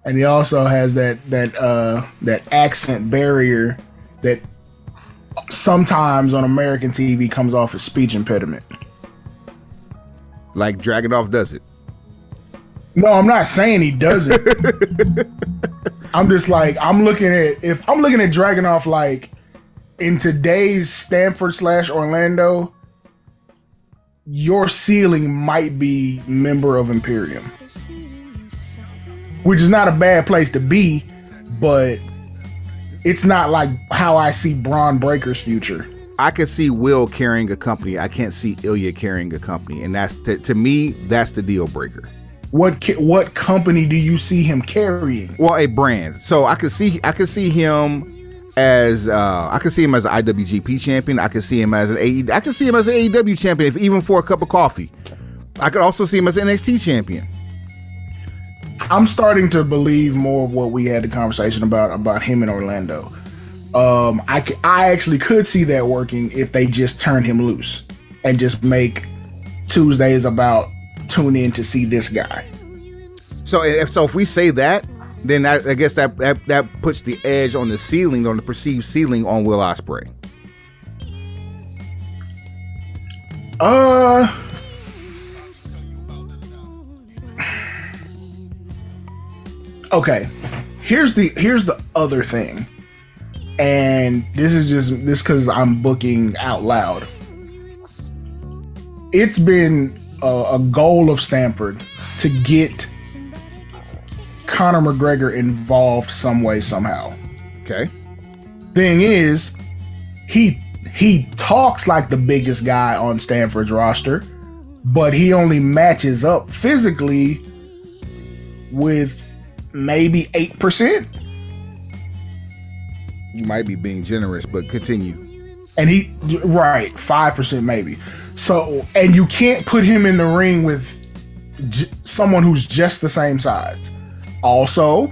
And he also has that accent barrier that sometimes on American TV comes off as speech impediment. Like Dragunov does it. No, I'm not saying he doesn't. I'm just like, if I'm looking at Dragunov like in today's Stanford / Orlando, your ceiling might be member of Imperium, which is not a bad place to be, but it's not like how I see Braun Breaker's future. I can see Will carrying a company. I can't see Ilya carrying a company, and that's to me, that's the deal breaker. What company do you see him carrying? Well, a brand. So I could see him as an IWGP champion. I could see him as an AEW champion, even for a cup of coffee. I could also see him as an NXT champion. I'm starting to believe more of what we had the conversation about him in Orlando. I actually could see that working if they just turn him loose and just make Tuesdays about tune in to see this guy. So if we say that, then I guess that puts the edge on the ceiling, on the perceived ceiling, on Will Ospreay. Okay. Here's the other thing. And this is because I'm booking out loud. It's been a goal of Stanford to get Conor McGregor involved some way, somehow. Okay. Thing is, he talks like the biggest guy on Stanford's roster, but he only matches up physically with maybe 8%. You might be being generous, but continue. And 5% maybe. So, and you can't put him in the ring with someone who's just the same size. Also,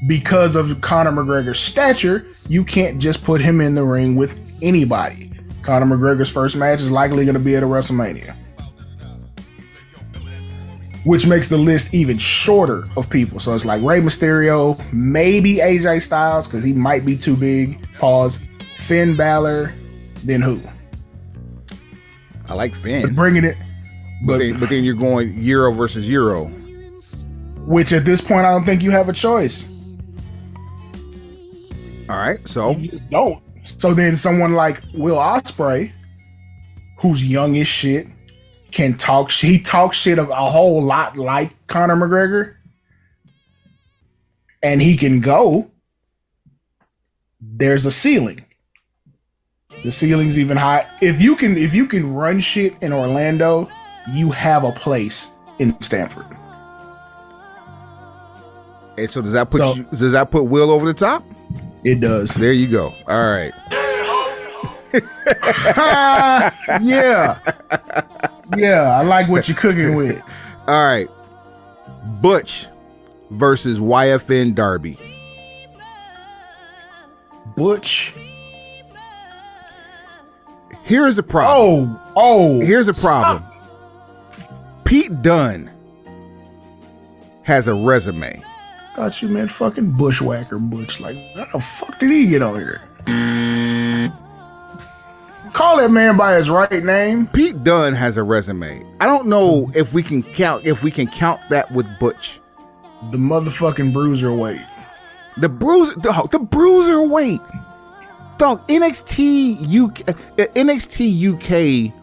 because of Conor McGregor's stature, you can't just put him in the ring with anybody. Conor McGregor's first match is likely going to be at a WrestleMania, which makes the list even shorter of people. So it's like Rey Mysterio, maybe AJ Styles, because he might be too big. Pause. Finn Balor, then who? I like But Finn, bringing it, but then you're going Euro versus Euro. which at this point I don't think you have a choice. All right, so You just don't. So then someone like Will Ospreay, who's young as shit, can talk. He talks shit a whole lot like Conor McGregor, and he can go. There's a ceiling. The ceiling's even high. If you can run shit in Orlando, you have a place in Stanford. and so does that put Will over the top? It does. There you go. All right. Yeah. Yeah, I like what you're cooking with. All right. Butch versus YFN Darby. Butch. Here's the problem. Here's the problem. Pete Dunne has a resume. Thought you meant fucking bushwhacker Butch. Like, how the fuck did he get on here? Call that man by his right name. Pete Dunne has a resume. I don't know if we can count that with Butch. The motherfucking bruiserweight. The bruiserweight. Dog, NXT UK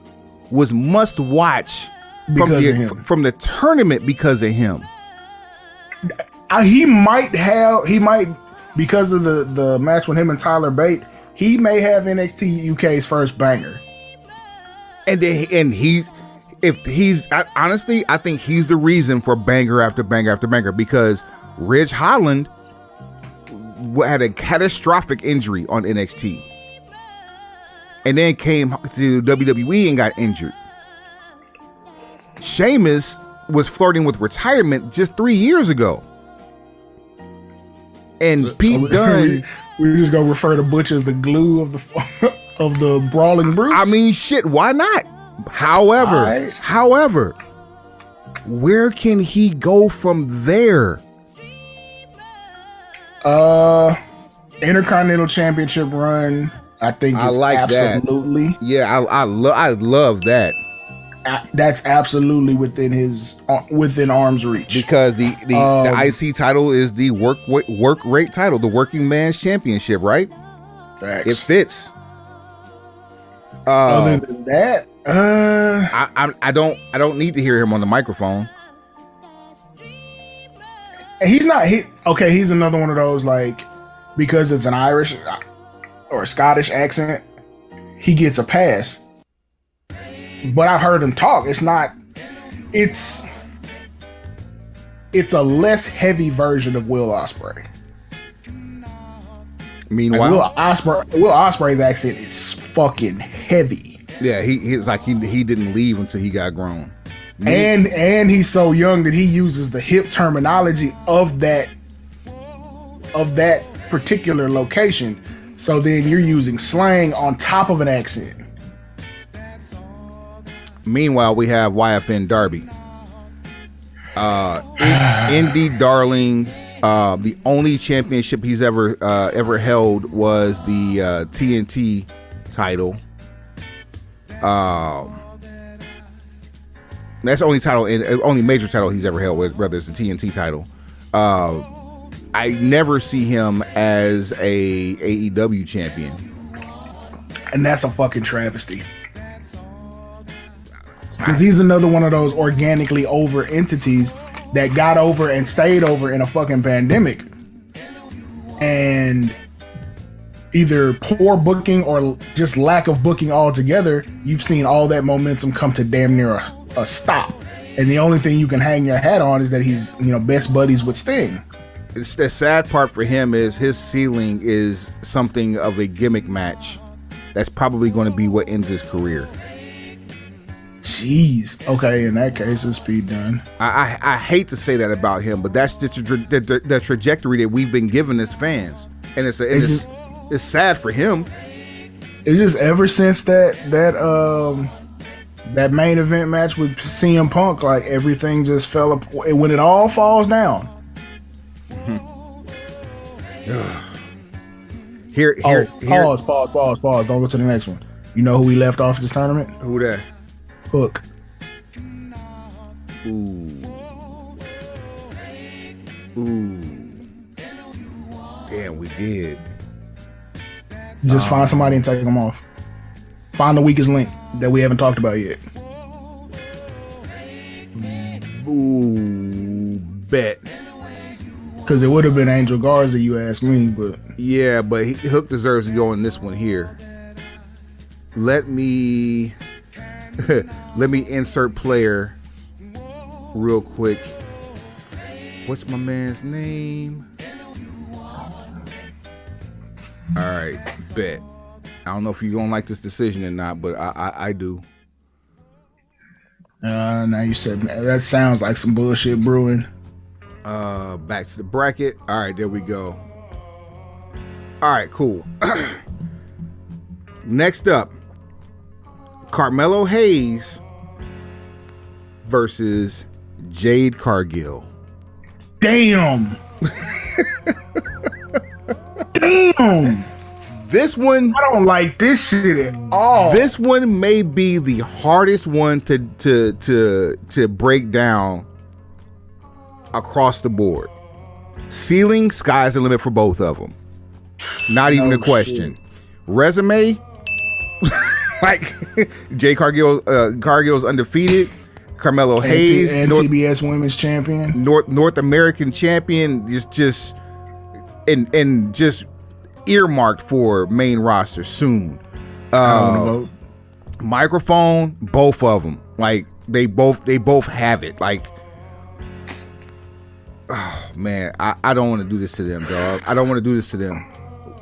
was must watch from the tournament because of him. He might because of the match with him and Tyler Bate. He may have NXT UK's first banger. I think he's the reason for banger after banger after banger, because Ridge Holland had a catastrophic injury on NXT and then came to WWE and got injured. Sheamus was flirting with retirement just 3 years ago. And Pete Dunne, we just gonna refer to Butch as the glue of the brawling brutes. I mean, shit, why not? However, where can he go from there? Intercontinental Championship run, I think I like absolutely. That. Yeah, I love that. That's absolutely within arm's reach, because the IC title is the work rate title, the working man's championship, right? Facts. It fits. Other than that, I don't need to hear him on the microphone. He's another one of those, like, because it's an Irish or a Scottish accent, he gets a pass. But I've heard him talk. It's a less heavy version of Will Ospreay. Meanwhile, like Will Ospreay's accent is fucking heavy. Yeah, he's like he didn't leave until he got grown. And he's so young that he uses the hip terminology of that particular location. So then you're using slang on top of an accent. Meanwhile, we have YFN Darby, indie darling. The only championship he's ever held was the TNT title. That's the only major title he's ever held, whether it's the TNT title. I never see him as a AEW champion, and that's a fucking travesty. Because he's another one of those organically over entities that got over and stayed over in a fucking pandemic. And either poor booking or just lack of booking altogether, you've seen all that momentum come to damn near a stop. And the only thing you can hang your hat on is that he's, best buddies with Sting. It's the sad part for him is his ceiling is something of a gimmick match. That's probably going to be what ends his career. Jeez. Okay, in that case, it's Pete Dunne. I hate to say that about him, but that's just the trajectory that we've been given as fans, and it's sad for him. It's just ever since that main event match with CM Punk, like everything just fell apart. When it all falls down. Here. Pause. Don't go to the next one. You know who we left off this tournament? Who that? Hook. Ooh. Ooh. Damn, we did. Just find somebody and take them off. Find the weakest link that we haven't talked about yet. Ooh, bet. Because it would have been Angel Garza, you ask me, but Yeah, but Hook deserves to go in this one here. Let me insert player real quick. What's my man's name? All right, bet. I don't know if you're gonna like this decision or not, but I do. now you said that sounds like some bullshit brewing. Back to the bracket. All right, there we go. All right, cool. Next up, Carmelo Hayes versus Jade Cargill. Damn. Damn. This one, I don't like this shit at all. this one may be the hardest one to break down across the board. Ceiling, sky's the limit for both of them. Not even a question. Shit. Resume, like Jade Cargill's undefeated. Carmelo Hayes, TBS Women's Champion, North American champion, just earmarked for main roster soon. vote. Microphone, both of them, like they both have it. Like, oh man, I don't want to do this to them, dog. I don't want to do this to them.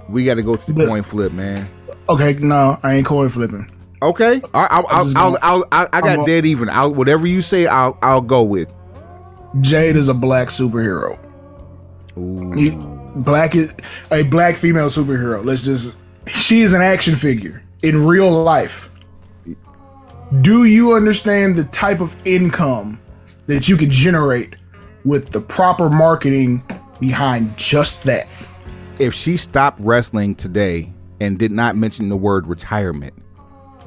We got to go to the coin flip, man. Okay, no, I ain't coin flipping. Okay, I got dead even. Whatever you say, I'll go with. Jade is a black superhero. Ooh. Black is a black female superhero. She is an action figure in real life. Do you understand the type of income that you can generate with the proper marketing behind just that? If she stopped wrestling today and did not mention the word retirement,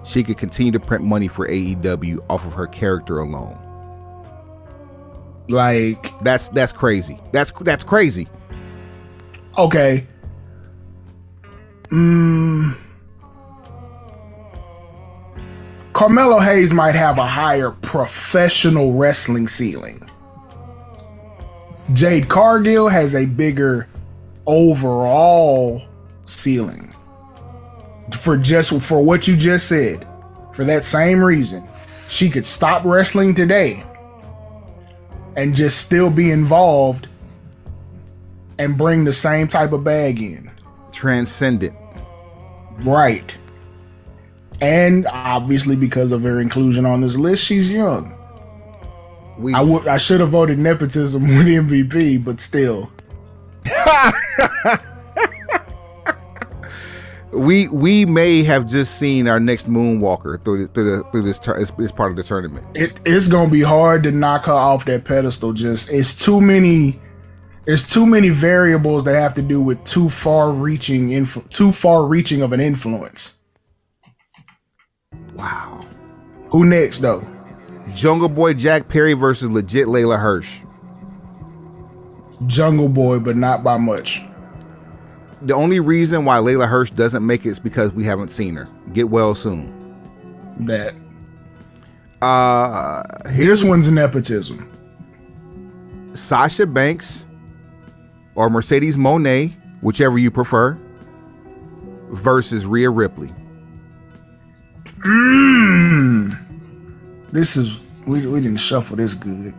she could continue to print money for AEW off of her character alone. Like, that's crazy. That's crazy. Okay. Carmelo Hayes might have a higher professional wrestling ceiling. Jade Cargill has a bigger overall ceiling. For what you just said. For that same reason. She could stop wrestling today and just still be involved and bring the same type of bag in. Transcendent. Right. And obviously because of her inclusion on this list, she's young. I should have voted nepotism with MVP, but still. We may have just seen our next moonwalker through this part of the tournament. It's gonna be hard to knock her off that pedestal. It's too many variables that have to do with too far reaching of an influence. Wow. Who next though? Jungle Boy Jack Perry versus legit Layla Hirsch. Jungle Boy, but not by much. The only reason why Layla Hirsch doesn't make it is because we haven't seen her. Get well soon. That. This one's nepotism. Sasha Banks or Mercedes Moné, whichever you prefer, versus Rhea Ripley. We didn't shuffle this good.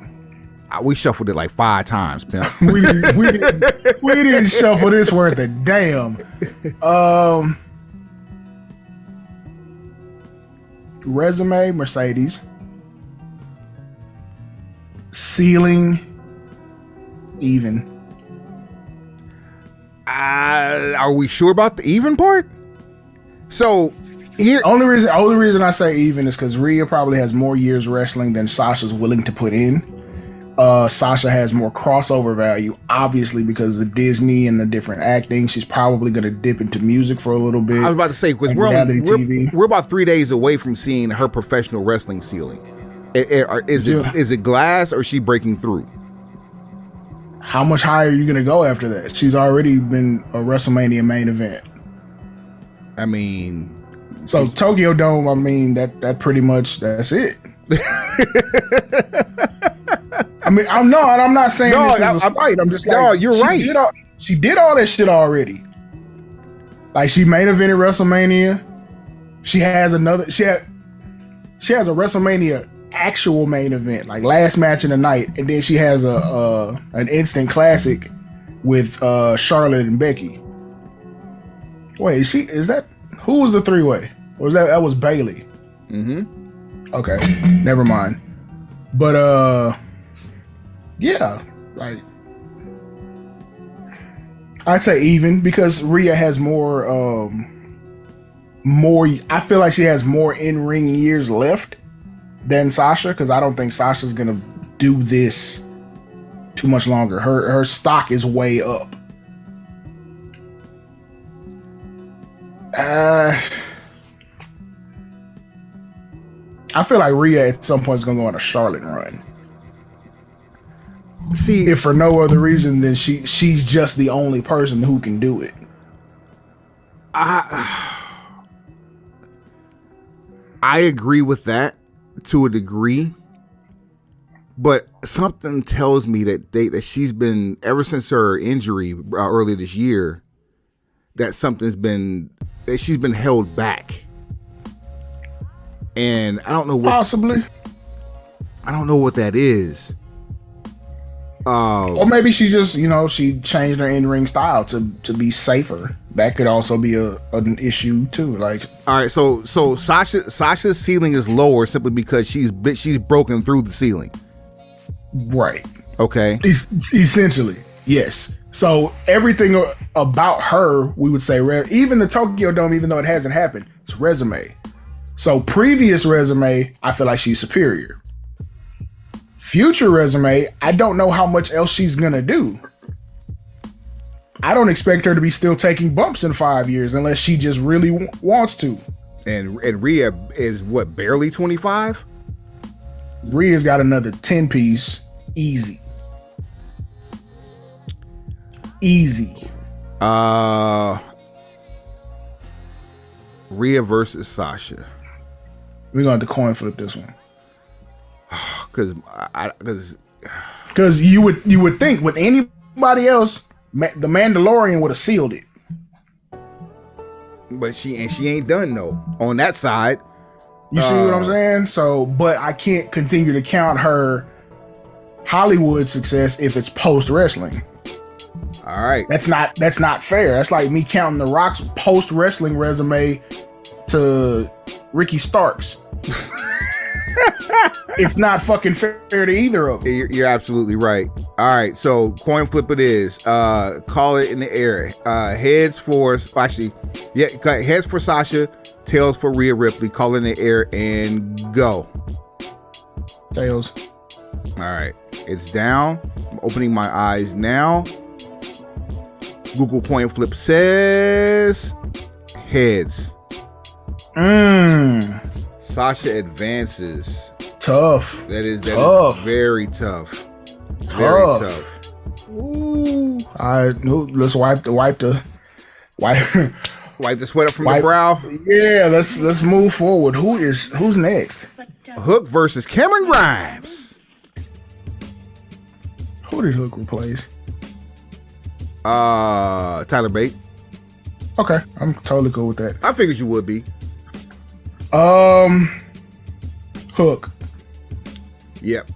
We shuffled it like 5 times, pimp. we didn't shuffle this worth a damn. Resume, Mercedes. Ceiling, even. Are we sure about the even part? So here, only reason I say even is because Rhea probably has more years wrestling than Sasha's willing to put in. Sasha has more crossover value, obviously, because of Disney and the different acting. She's probably going to dip into music for a little bit. I was about to say, because we're about 3 days away from seeing her professional wrestling ceiling. Is it glass or is she breaking through? How much higher are you going to go after that? She's already been a WrestleMania main event. I mean, so Tokyo Dome, I mean, that pretty much, that's it. I mean, I'm not saying this is a slight. I'm just like, no, you're right. She did all that shit already. Like, she main evented WrestleMania. She has a WrestleMania actual main event, like last match in the night, and then she has an instant classic with Charlotte and Becky. Wait, who was the 3-way? Or was that was Bailey? Mm-hmm. Okay, never mind. But yeah, like I'd say even, because Rhea has more. I feel like she has more in-ring years left than Sasha, because I don't think Sasha's gonna do this too much longer. Her stock is way up. I feel like Rhea at some point is gonna go on a Charlotte run. See, if for no other reason than she's just the only person who can do it. I agree with that to a degree, but something tells me that she's been, ever since her injury earlier this year, that she's been held back. And I don't know what, possibly. I don't know what that is. Or maybe she just, she changed her in-ring style to be safer. That could also be an issue too. Like, all right, so Sasha's ceiling is lower simply because she's broken through the ceiling. Right. Okay. Essentially, yes. So everything about her, we would say, even the Tokyo Dome, even though it hasn't happened, it's resume. So previous resume, I feel like she's superior. Future resume, I don't know how much else she's gonna do. I don't expect her to be still taking bumps in 5 years unless she just really wants to. And Rhea is what, barely 25? Rhea's got another 10-piece, easy. Rhea versus Sasha. We're gonna have to coin flip this one. Because you would think with anybody else, the Mandalorian would have sealed it. But she ain't done though on that side. You see what I'm saying? So, but I can't continue to count her Hollywood success if it's post wrestling. All right, that's not fair. That's like me counting The Rock's post wrestling resume to Ricky Starks. It's not fucking fair to either of them. You're absolutely right. All right, so coin flip it is. Call it in the air. Heads for Sasha, tails for Rhea Ripley. Call it in the air and go. Tails. All right, it's down. I'm opening my eyes now. Google coin flip says heads. Sasha advances. Tough. That is tough. Very tough. Very tough. Ooh. Let's wipe the sweat up from the brow. Yeah, let's move forward. Who's next? Hook versus Cameron Grimes. Who did Hook replace? Tyler Bate. Okay, I'm totally cool with that. I figured you would be. Hook. Yep.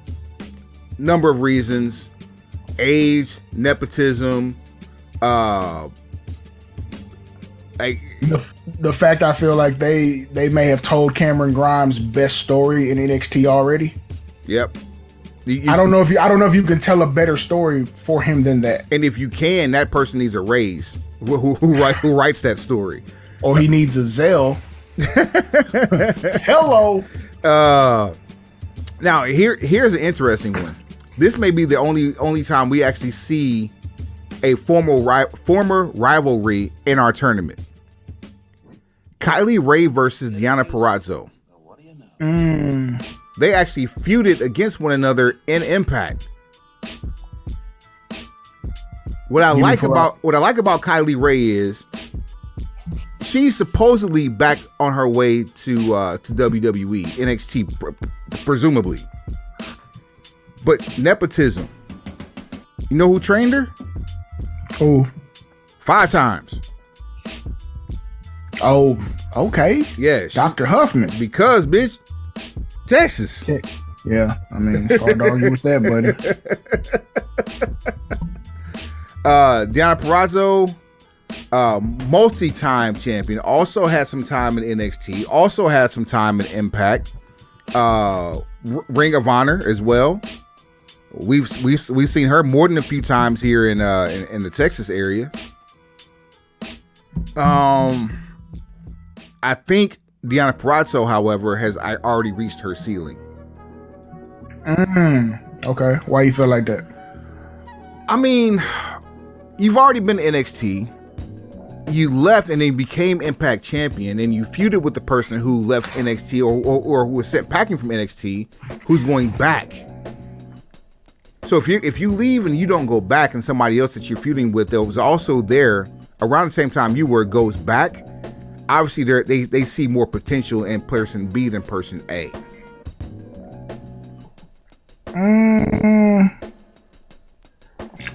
Number of reasons. Age, nepotism, the fact I feel like they may have told Cameron Grimes' best story in NXT already. Yep. I don't know if you can tell a better story for him than that. And if you can, that person needs a raise. Who writes that story? Or he needs a Zelle. Hello. Now here's an interesting one. this may be the only time we actually see a former rivalry in our tournament. Kylie Ray versus Deonna Purrazzo. They actually feuded against one another in Impact. What I like about Kylie Ray is she's supposedly back on her way to WWE, NXT, presumably. But nepotism. You know who trained her? Who? 5 times. Oh, okay. Yeah. Dr. Huffman. Because, bitch, Texas. Yeah, I mean, hard to argue with that, buddy. Deonna Purrazzo, multi-time champion, also had some time in NXT, also had some time in Impact, Ring of Honor as well. We've seen her more than a few times here in the Texas area. I think Deonna Purrazzo, however, has already reached her ceiling. Okay, why you feel like that? I mean, you've already been to NXT. You left and then became Impact champion, and you feuded with the person who left NXT or who was sent packing from NXT, who's going back. So if you leave and you don't go back, and somebody else that you're feuding with that was also there around the same time you were goes back, obviously they see more potential in person B than person A.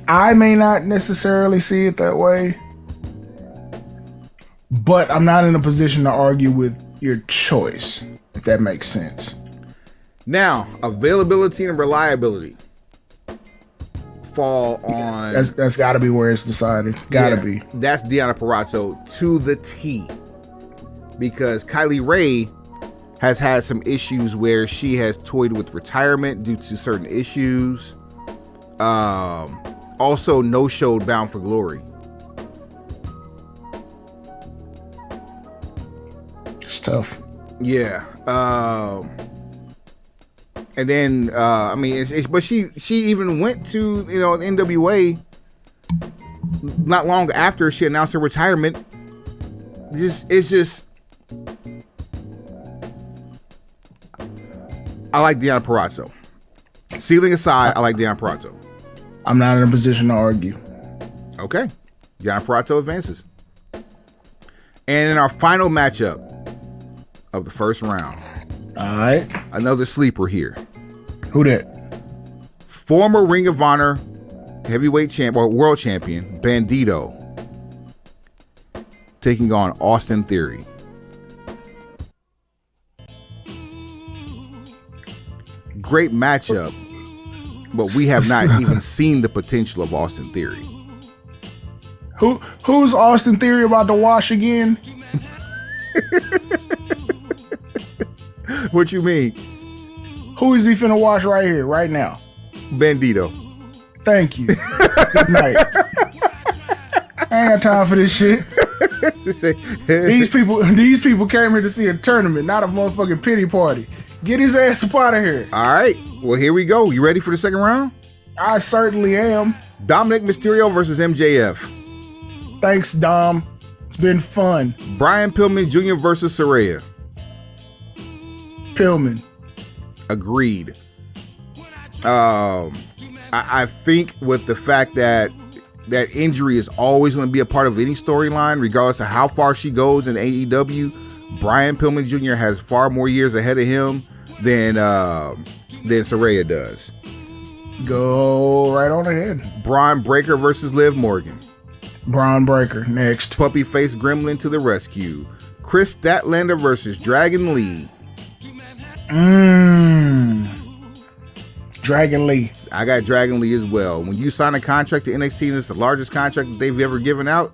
I may not necessarily see it that way, but I'm not in a position to argue with your choice, if that makes sense. Now, availability and reliability fall on... That's got to be where it's decided. Gotta be. That's Deonna Purrazzo to the T. Because Kylie Ray has had some issues where she has toyed with retirement due to certain issues. Also no-showed Bound for Glory. It's tough. Yeah. And then, I mean, but she even went to, NWA not long after she announced her retirement. It's just, I like Deonna Purrazzo. Ceiling aside, I like Deonna Purrazzo. I'm not in a position to argue. Okay. Deonna Purrazzo advances. And in our final matchup of the first round. All right. Another sleeper here. Who that? Former Ring of Honor heavyweight champ or world champion Bandito taking on Austin Theory. Great matchup, but we have not even seen the potential of Austin Theory. Who's Austin Theory about to wash again? What you mean? Who is he finna wash right here, right now? Bandito. Thank you. Good night. I ain't got time for this shit. These people came here to see a tournament, not a motherfucking pity party. Get his ass up out of here. All right. Well, here we go. You ready for the second round? I certainly am. Dominic Mysterio versus MJF. Thanks, Dom. It's been fun. Brian Pillman Jr. versus Saraya. Pillman. Agreed. I think with the fact that injury is always going to be a part of any storyline, regardless of how far she goes in AEW, Brian Pillman Jr. has far more years ahead of him than Saraya does. Go right on ahead. Braun Breaker versus Liv Morgan. Braun Breaker next. Puppy Face Gremlin to the rescue. Chris Statlander versus Dragon Lee. Dragon Lee. I got Dragon Lee as well. When you sign a contract to NXT and it's the largest contract that they've ever given out,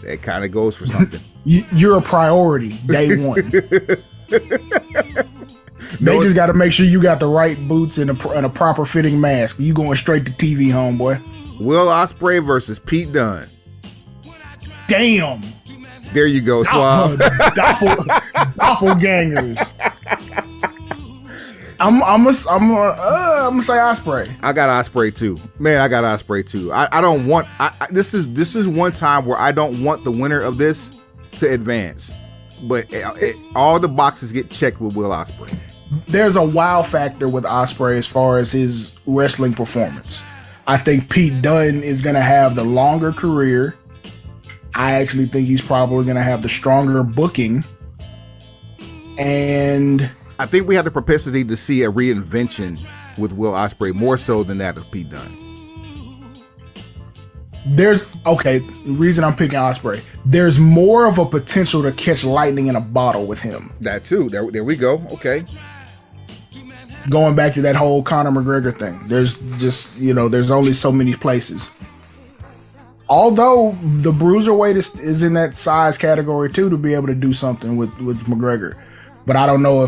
that kind of goes for something. You're a priority day one. They just got to make sure you got the right boots and a proper fitting mask. You going straight to TV, homeboy. Will Ospreay versus Pete Dunne. Damn. There you go, Suave. Doppelgangers. I'm I'm gonna say Osprey. I got Osprey too. Man, I got Osprey too. I don't want. This is one time where I don't want the winner of this to advance, but all the boxes get checked with Will Ospreay. There's a wow factor with Osprey as far as his wrestling performance. I think Pete Dunne is gonna have the longer career. I actually think he's probably gonna have the stronger booking, and I think we have the propensity to see a reinvention with Will Ospreay more so than that of Pete Dunne. The reason I'm picking Osprey, there's more of a potential to catch lightning in a bottle with him. That too. There we go. Okay. Going back to that whole Conor McGregor thing, there's just, there's only so many places. Although the bruiserweight is in that size category too, to be able to do something with McGregor. But I don't know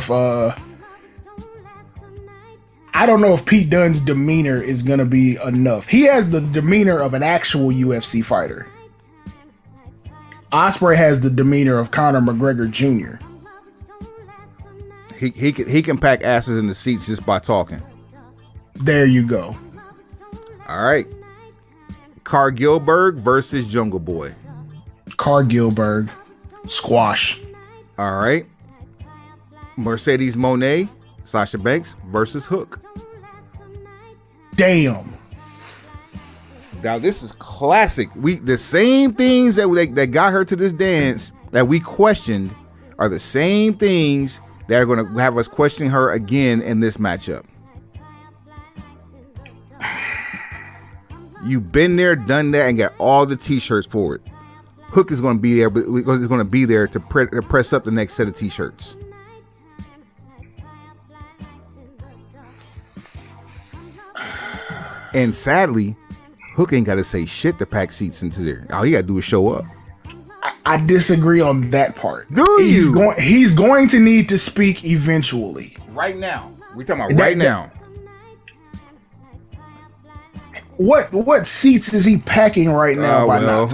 if Pete Dunne's demeanor is going to be enough. He has the demeanor of an actual UFC fighter. Osprey has the demeanor of Conor McGregor Jr. He can pack asses in the seats just by talking. There you go. All right. Cargillberg versus Jungle Boy. Cargillberg. Squash. All right. Mercedes Moné, Sasha Banks versus Hook. Damn. Now this is classic. The same things that got her to this dance that we questioned are the same things that are going to have us questioning her again in this matchup. You've been there, done that, and got all the t-shirts for it. Hook is going to be there, but he's going to be there to press up the next set of t-shirts. And sadly, Hook ain't got to say shit to pack seats into there. All he got to do is show up. I disagree on that part. Do you? He's going to need to speak eventually. Right now. We're talking about right now. What seats is he packing right now?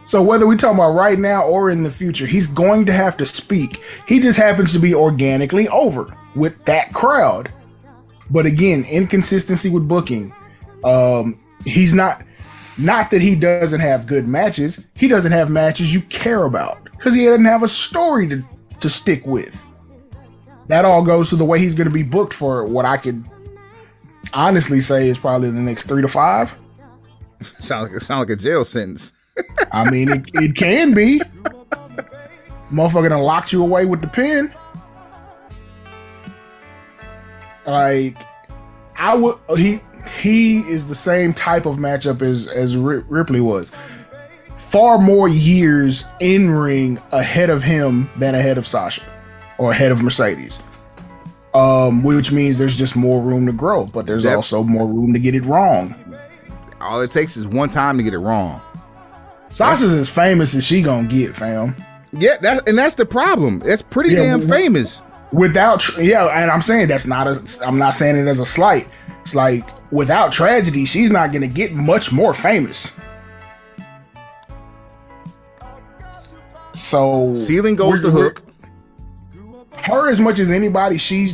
So whether we're talking about right now or in the future, he's going to have to speak. He just happens to be organically over with that crowd. But again, inconsistency with booking. He's not that he doesn't have good matches. He doesn't have matches you care about because he doesn't have a story to stick with. That all goes to the way he's going to be booked for what I could honestly say is probably the next 3 to 5. Sound like a jail sentence. I mean, it can be. Motherfucker done locked you away with the pen. Like, he is the same type of matchup as Ripley was. Far more years in ring ahead of him than ahead of Sasha or ahead of Mercedes. Which means there's just more room to grow, but there's also more room to get it wrong. All it takes is one time to get it wrong. Sasha's as famous as she gonna get, fam. Yeah, that's the problem. It's pretty damn famous. And I'm saying I'm not saying it as a slight. It's like, without tragedy, she's not gonna get much more famous. So ceiling goes to Hook. Her, as much as anybody, she's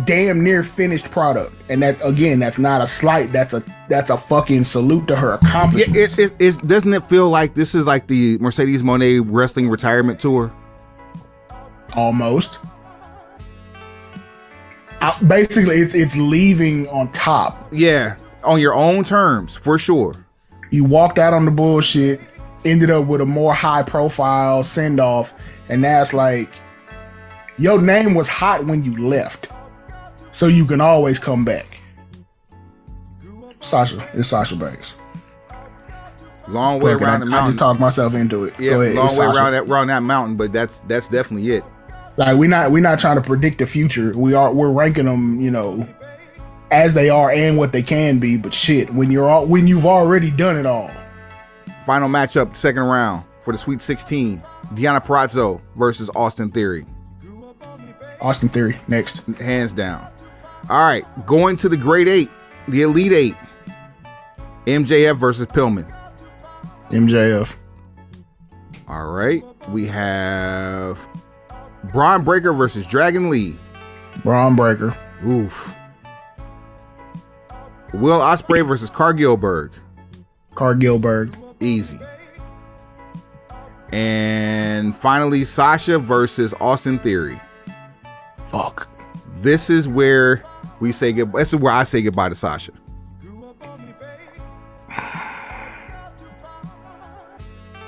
damn near finished product, and that's not a slight. That's a fucking salute to her accomplishments. Doesn't it feel like this is like the Mercedes Moné wrestling retirement tour? Almost. Basically, it's leaving on top. Yeah, on your own terms, for sure. You walked out on the bullshit, ended up with a more high profile send off, and now it's like, your name was hot when you left, so you can always come back. It's Sasha Banks. Long way around the mountain. I just talked myself into it. Yeah, long way around that mountain, but that's definitely it. Like, we're not trying to predict the future. We're ranking them, as they are and what they can be. But shit, when you've already done it all. Final matchup, second round for the Sweet 16: Deonna Purrazzo versus Austin Theory. Austin Theory next, hands down. All right, going to the Great 8, the Elite 8. MJF versus Pillman. MJF. All right, we have Braun Breaker versus Dragon Lee. Braun Breaker. Oof. Will Ospreay versus Cargillberg. Cargillberg. Easy. And finally, Sasha versus Austin Theory. Fuck. This is where we say goodbye. This is where I say goodbye to Sasha.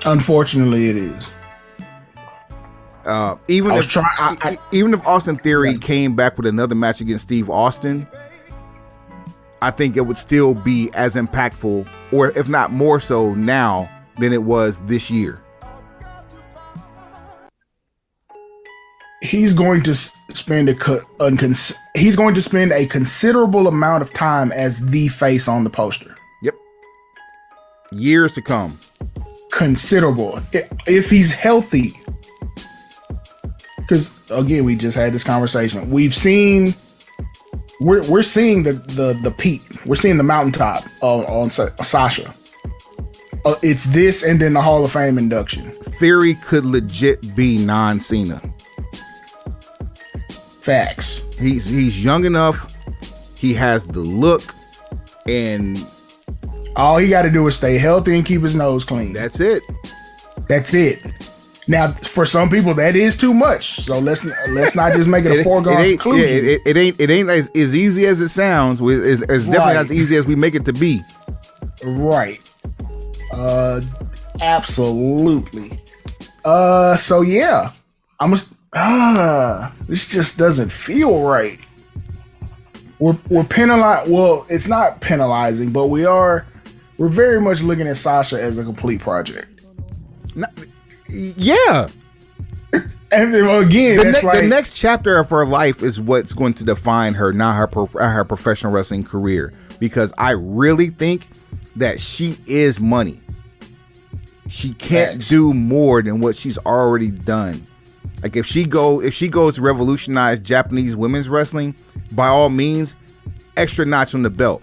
Unfortunately, it is. Even if Austin Theory came back with another match against Steve Austin, I think it would still be as impactful, or if not more so now than it was this year. He's going to spend a considerable amount of time as the face on the poster. Yep. Years to come. Considerable. If he's healthy. Because again, we just had this conversation. We're seeing the peak. We're seeing the mountaintop on Sasha. It's this and then the Hall of Fame induction. Theory could legit be non-Cena. Facts. He's young enough. He has the look, and all he got to do is stay healthy and keep his nose clean. That's it. Now, for some people, that is too much. So let's not just make it a foregone conclusion. Yeah, it ain't as easy as it sounds. It's definitely not as easy as we make it to be. Right. Absolutely. So yeah, this just doesn't feel right. We're penalized. Well, it's not penalizing, but we're very much looking at Sasha as a complete project. Yeah. And then, again, the next chapter of her life is what's going to define her, not her professional wrestling career. Because I really think that she is money. She can't do more than what she's already done. Like if she goes to revolutionize Japanese women's wrestling, by all means, extra notch on the belt.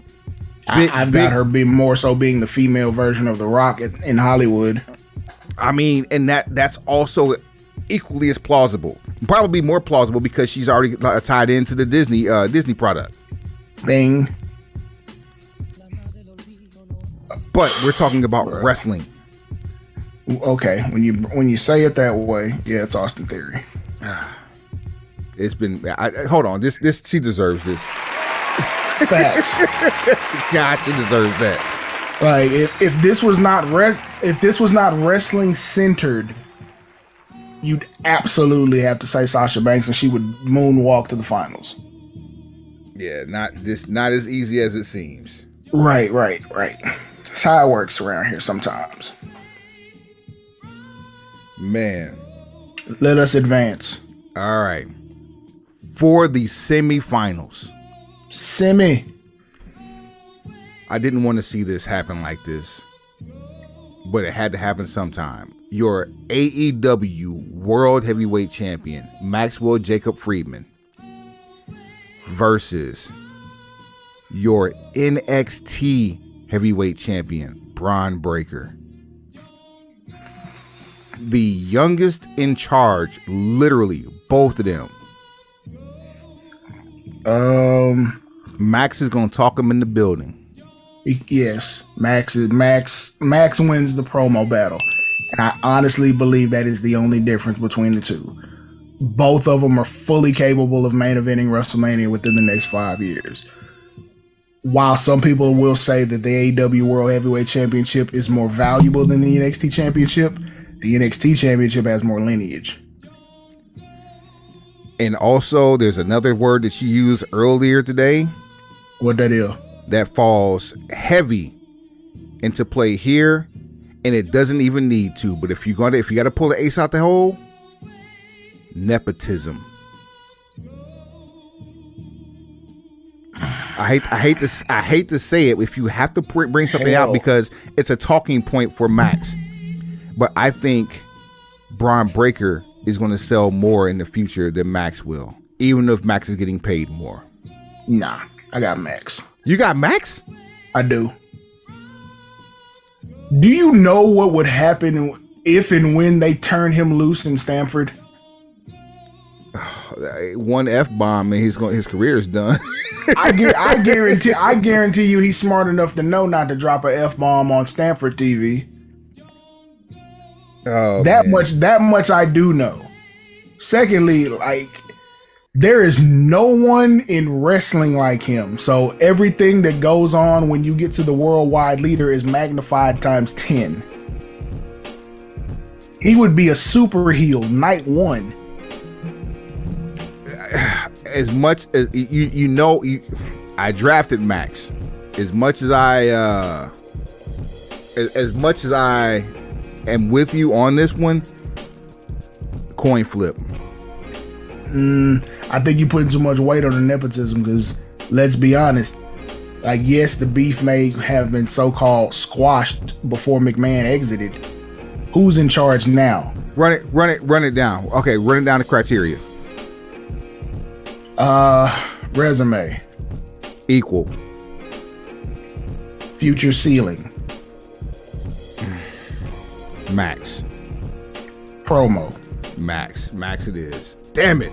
I've got her being more so being the female version of The Rock in Hollywood. I mean, and that's also equally as plausible. Probably more plausible because she's already tied into the Disney product thing. But we're talking about wrestling. Okay, when you say it that way, yeah, it's Austin Theory. It's been. Hold on, this she deserves this. Facts. God, she deserves that. Like if this was not wrestling centered, you'd absolutely have to say Sasha Banks, and she would moonwalk to the finals. Yeah, not as easy as it seems. Right. That's how it works around here sometimes. Man. Let us advance. All right. For the semifinals. I didn't want to see this happen like this, but it had to happen sometime. Your AEW World Heavyweight Champion, Maxwell Jacob Friedman, versus your NXT Heavyweight Champion, Bron Breakker. The youngest in charge, literally, both of them. Max is going to talk him in the building. Yes, Max wins the promo battle. And I honestly believe that is the only difference between the two. Both of them are fully capable of main eventing WrestleMania within the next 5 years. While some people will say that the AEW World Heavyweight Championship is more valuable than the NXT Championship, the NXT Championship has more lineage. And also, there's another word that you used earlier today. What that is? That falls heavy into play here, and it doesn't even need to. But if you got to pull the ace out the hole, nepotism. I hate to say it. If you have to bring something out because it's a talking point for Max, but I think Bron Breakker is going to sell more in the future than Max will, even if Max is getting paid more. Nah, I got Max. You got Max? I do. Do you know what would happen if and when they turn him loose in Stamford? one F-bomb and his career is done. I guarantee you he's smart enough to know not to drop a F-bomb on Stanford TV. Oh, that man. much I do know. Secondly, like, there is no one in wrestling like him. So everything that goes on when you get to the worldwide leader is magnified times 10. He would be a super heel night one. As much as I drafted Max. As much as I am with you on this one, coin flip. I think you're putting too much weight on the nepotism because, let's be honest, like, yes, the beef may have been so-called squashed before McMahon exited. Who's in charge now? Run it down. Okay, run it down the criteria. Resume. Equal. Future ceiling. Max. Promo. Max it is. Damn it.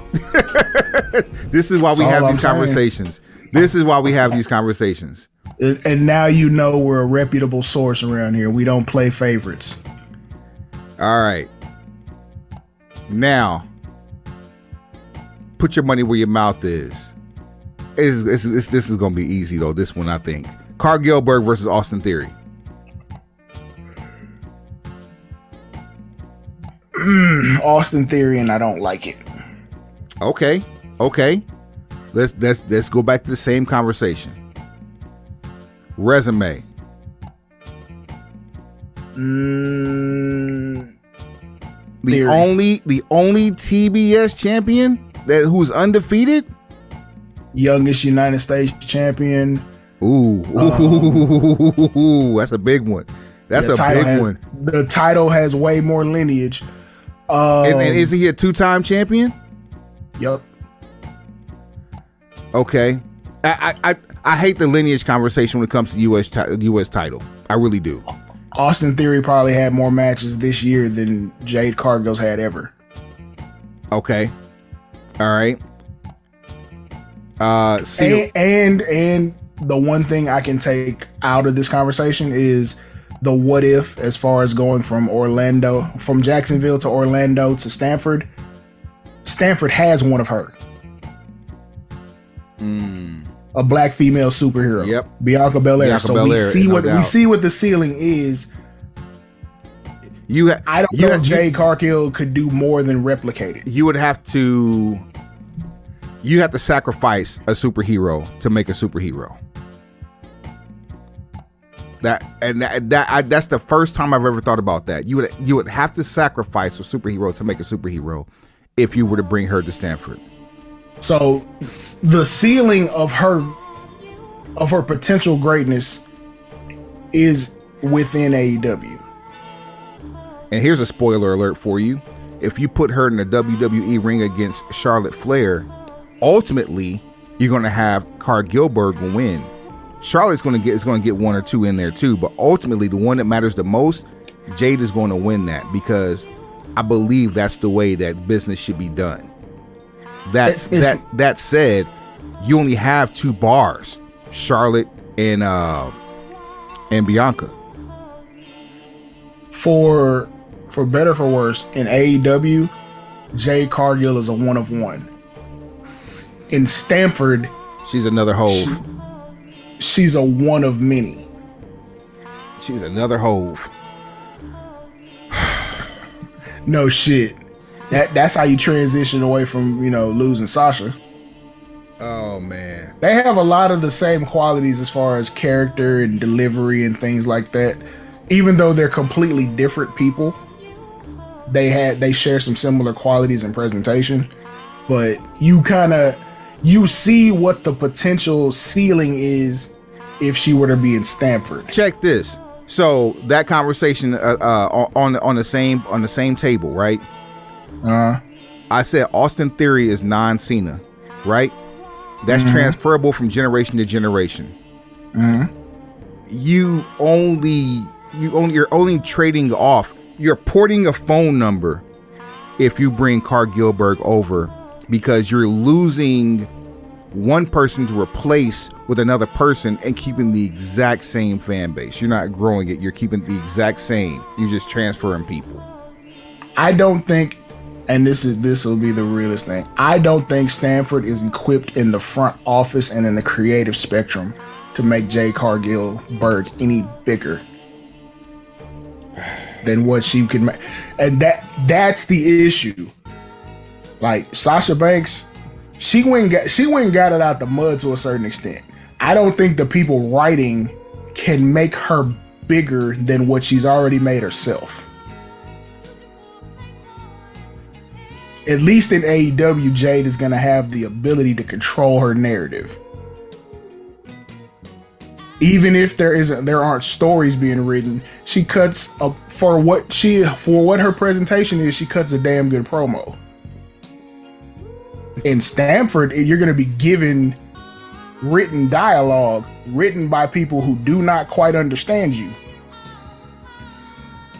This is why we That's have all these I'm conversations. This is why we have these conversations. And now you know we're a reputable source around here. We don't play favorites. All right. Now, put your money where your mouth is. This is going to be easy, though, this one, I think. Carl Gilbert versus Austin Theory. Austin Theory, and I don't like it. Okay. Let's go back to the same conversation. Resume. The only TBS champion who's undefeated. Youngest United States champion. Ooh, that's a big one. That's a big one. The title has way more lineage. And isn't he a two-time champion? Yep. Okay. I hate the lineage conversation when it comes to U.S. title. I really do. Austin Theory probably had more matches this year than Jade Cargill's had ever. Okay. All right. And the one thing I can take out of this conversation is the what if, as far as going from Jacksonville to Orlando to Stanford. Stanford has one of her. A black female superhero. Yep. Bianca Belair. We see what the ceiling is. I don't know if Jade Cargill could do more than replicate it. You have to sacrifice a superhero to make a superhero. That's the first time I've ever thought about that. You would have to sacrifice a superhero to make a superhero if you were to bring her to Stanford. So the ceiling of her potential greatness is within AEW. And here's a spoiler alert for you. If you put her in the WWE ring against Charlotte Flair, ultimately you're going to have Carl Gilbert win. Charlotte's going to get one or two in there too, but ultimately the one that matters the most, Jade is going to win that, because I believe that's the way that business should be done. That said, you only have two bars, Charlotte and Bianca. For better for worse, in AEW, Jade Cargill is a one of one. In Stanford, she's another hove. She's a one of many. She's another hove. No shit. That's how you transition away from, losing Sasha. Oh man. They have a lot of the same qualities as far as character and delivery and things like that. Even though they're completely different people, they share some similar qualities in presentation. But you see what the potential ceiling is if she were to be in Stanford. Check this. So that conversation on the same table, right? I said Austin Theory is non-Cena, right? That's transferable from generation to generation. You're only trading off. You're porting a phone number if you bring Carl Gilbert over because you're losing one person to replace with another person and keeping the exact same fan base. You're not growing it. You're keeping the exact same. You're just transferring people. I don't think, and this will be the realest thing, I don't think Stanford is equipped in the front office and in the creative spectrum to make Jade Cargill Berg any bigger than what she could make. And that's the issue. Like Sasha Banks, she went and got it out the mud to a certain extent. I don't think the people writing can make her bigger than what she's already made herself. At least in AEW, Jade is going to have the ability to control her narrative. Even if there aren't stories being written, she cuts for what her presentation is. She cuts a damn good promo. In Stanford, you're going to be given written dialogue written by people who do not quite understand you,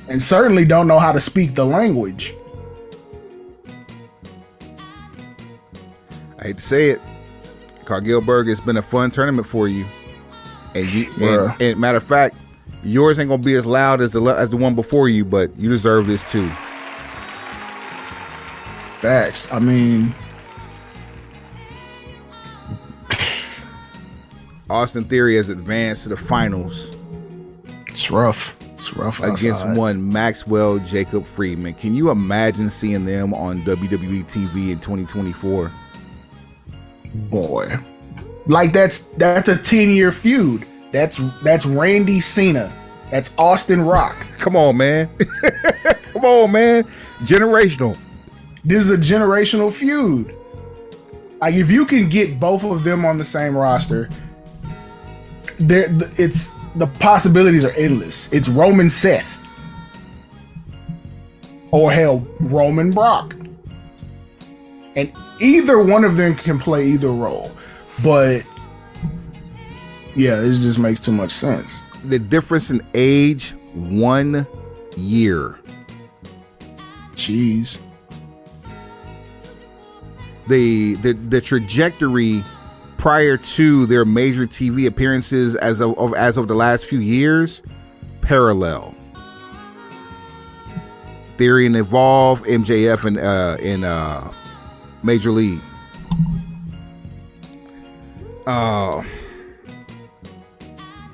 and certainly don't know how to speak the language. I hate to say it, Cargill Berg, has been a fun tournament for you, and matter of fact, yours ain't gonna be as loud as the one before you, but you deserve this too. Facts. I mean, Austin Theory has advanced to the finals. It's rough. It's rough against outside. one Maxwell Jacob Friedman. Can you imagine seeing them on WWE TV in 2024? Boy, like that's a 10-year feud. That's Randy Cena. That's Austin Rock. Come on, man. Come on, man. Generational. This is a generational feud. Like, if you can get both of them on the same roster, the possibilities are endless. It's Roman Seth, or hell, Roman Brock, and either one of them can play either role. But yeah, this just makes too much sense. The difference in age, 1 year. Jeez. The trajectory prior to their major TV appearances as of the last few years, parallel. Theory and Evolve, MJF in Major League.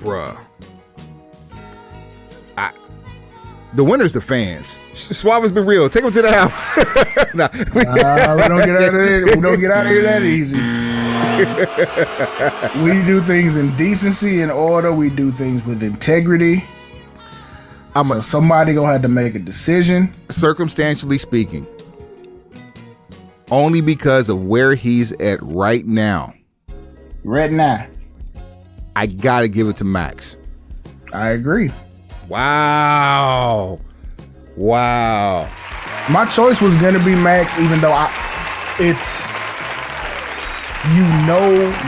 Bruh. The winner's the fans. Suave has been real. Take them to the house. Nah. We don't get out of there. We don't get out of here that easy. We do things in decency and order. We do things with integrity. So somebody gonna have to make a decision. Circumstantially speaking, only because of where he's at right now. Right now, I gotta give it to Max. I agree. Wow. My choice was gonna be Max, even though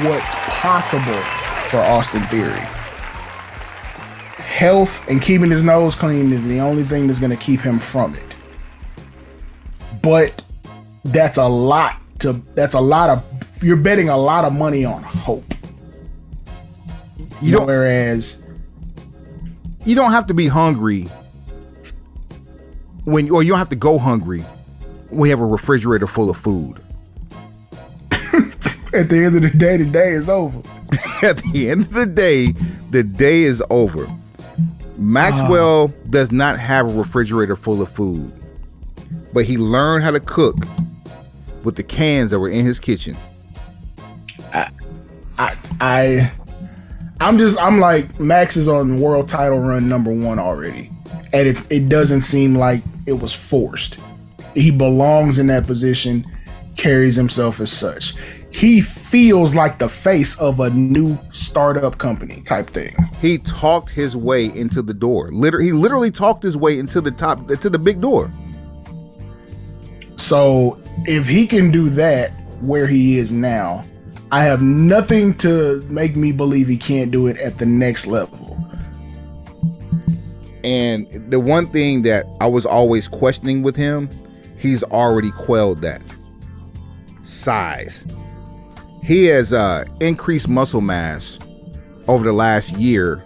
what's possible for Austin Theory. Health and keeping his nose clean is the only thing that's gonna keep him from it. But that's a lot of you're betting a lot of money on hope. Whereas you don't have to be hungry or you don't have to go hungry when you have a refrigerator full of food. At the end of the day is over. At the end of the day is over. Maxwell does not have a refrigerator full of food, but he learned how to cook with the cans that were in his kitchen. I'm like, Max is on world title run #1 already, and it doesn't seem like it was forced. He belongs in that position, carries himself as such. He feels like the face of a new startup company type thing. He talked his way into the door. He literally talked his way into the big door. So if he can do that where he is now, I have nothing to make me believe he can't do it at the next level. And the one thing that I was always questioning with him, he's already quelled that. size. He has increased muscle mass over the last year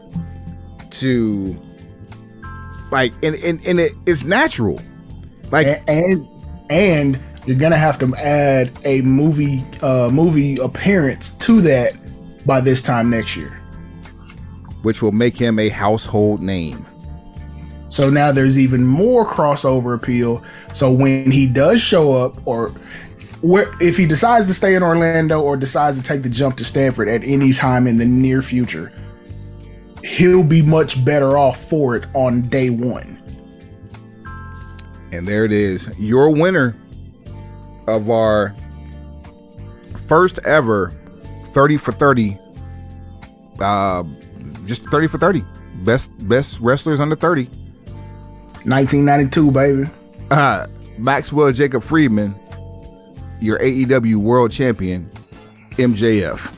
to like, and it's natural. Like, and you're gonna have to add a movie appearance to that by this time next year, which will make him a household name. So now there's even more crossover appeal. So when he does show up, or if he decides to stay in Orlando or decides to take the jump to Stanford at any time in the near future, he'll be much better off for it on day one. And there it is, your winner of our first ever 30 for 30, just 30 for 30, best wrestlers under 30. 1992, baby. Maxwell Jacob Friedman, your AEW World Champion, MJF.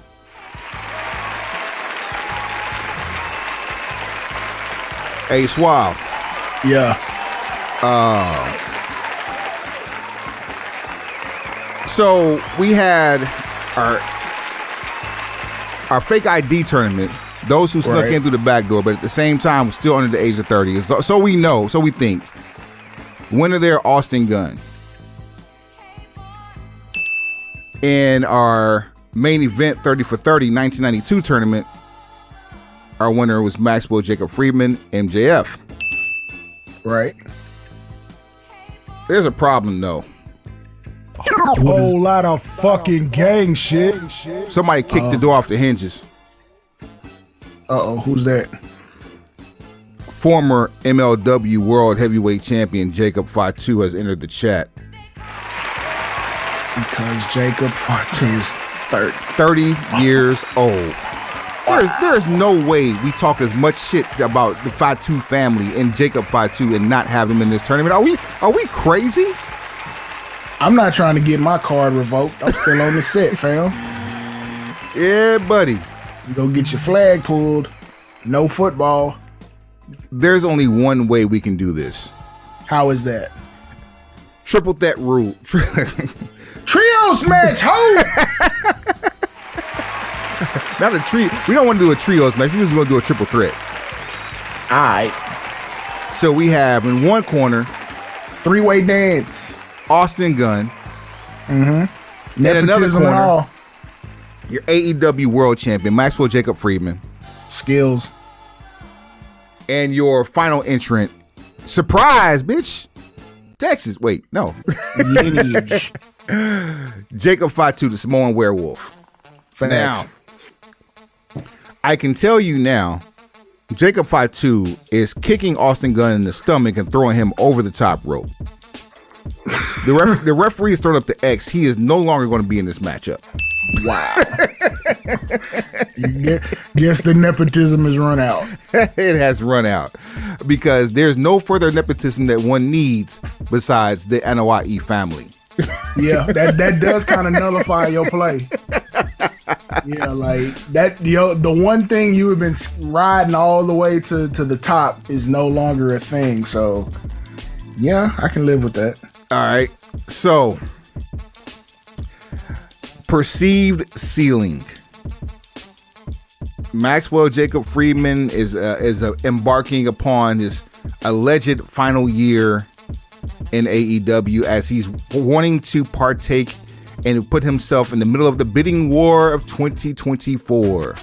Hey, Suave. Yeah. So we had our fake ID tournament. Those who snuck in through the back door, but at the same time was still under the age of 30. So we know, so we think. Winner there, Austin Gunn. In our main event, 30 for 30, 1992 tournament, our winner was Maxwell Jacob Friedman, MJF. Right. There's a problem, though. A whole lot of fucking gang shit. Somebody kicked the door off the hinges. Uh-oh, who's that? Former MLW World Heavyweight Champion Jacob Fatu has entered the chat. Because Jacob Fatu is 30 years old. There's no way we talk as much shit about the Fatu family and Jacob Fatu and not have him in this tournament. Are we crazy? I'm not trying to get my card revoked. I'm still on the set, fam. Yeah, buddy. You go get your flag pulled. No football. There's only one way we can do this. How is that? Triple threat rule. Trios match, ho! Not a tree. We don't want to do a trios match. We're just going to do a triple threat. All right. So we have in one corner, three-way dance. Austin Gunn. Mm-hmm. In another corner, all. your AEW World Champion, Maxwell Jacob Friedman. Skills. And your final entrant, surprise, bitch. Texas. Wait, no. Lineage. Jacob Fatu, the Samoan werewolf. Facts. Now, I can tell you now, Jacob Fatu is kicking Austin Gunn in the stomach and throwing him over the top rope. The referee has thrown up the X. He is no longer going to be in this matchup. Wow. Guess the nepotism has run out. It has run out because there's no further nepotism that one needs besides the Anoa'i family. Yeah, that does kind of nullify your play. Yeah, like that. The one thing you have been riding all the way to the top is no longer a thing. So, yeah, I can live with that. All right. So, perceived ceiling. Maxwell Jacob Friedman is embarking upon his alleged final year in AEW as he's wanting to partake and put himself in the middle of the bidding war of 2024.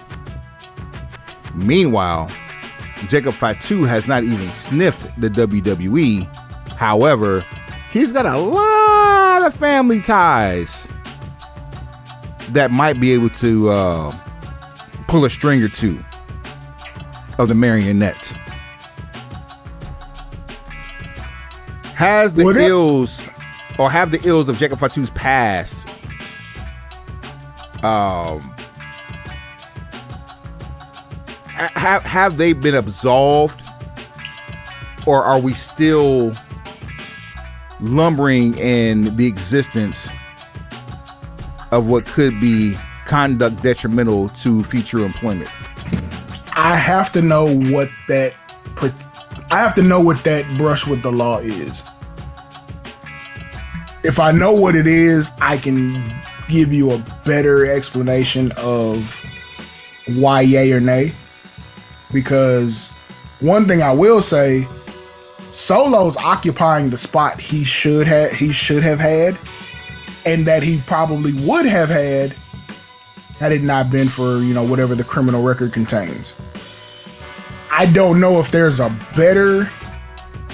Meanwhile, Jacob Fatu has not even sniffed the WWE. However, he's got a lot of family ties that might be able to pull a string or two of the marionette. Has the ills, or have the ills of Jacob Fatu's past have they been absolved, or are we still lumbering in the existence of what could be conduct detrimental to future employment? I have to know what that brush with the law is. If I know what it is, I can give you a better explanation of why yay or nay. Because one thing I will say, Solo's occupying the spot he should have had, and that he probably would have had it not been for, whatever the criminal record contains. I don't know if there's a better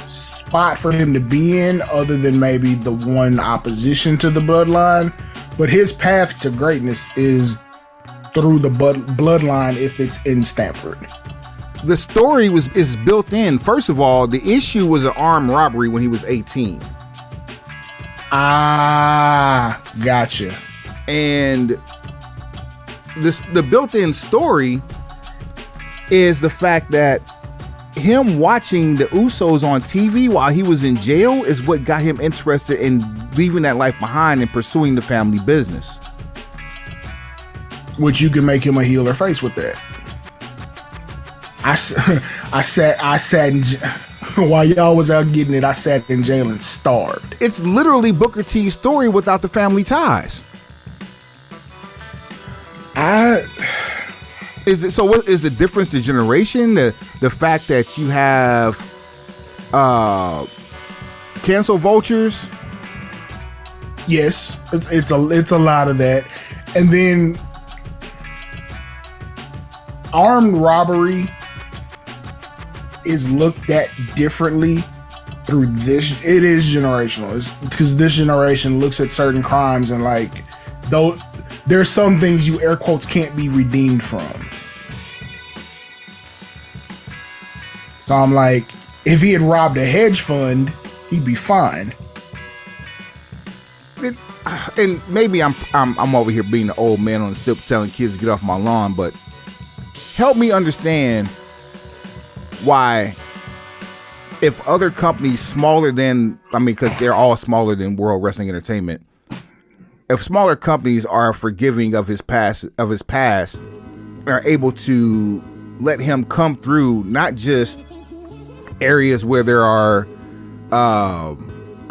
spot for him to be in other than maybe the one opposition to the bloodline, but his path to greatness is through the bloodline if it's in Stanford. The story is built in. First of all, the issue was an armed robbery when he was 18. Ah, gotcha. And the built-in story is the fact that him watching the Usos on TV while he was in jail is what got him interested in leaving that life behind and pursuing the family business. Which you can make him a heel or face with that. I sat in while y'all was out getting it. I sat in jail and starved. It's literally Booker T's story without the family ties. So what is the difference? The generation, the fact that you have cancel vultures. Yes, it's a lot of that, and then armed robbery is looked at differently through this. It is generational. It's because this generation looks at certain crimes and though there's some things you air quotes can't be redeemed from. So I'm like, if he had robbed a hedge fund, he'd be fine. And maybe I'm over here being an old man on the stoop telling kids to get off my lawn, but help me understand why, if other companies smaller than, because they're all smaller than World Wrestling Entertainment, if smaller companies are forgiving of his past, and are able to let him come through not just areas where there are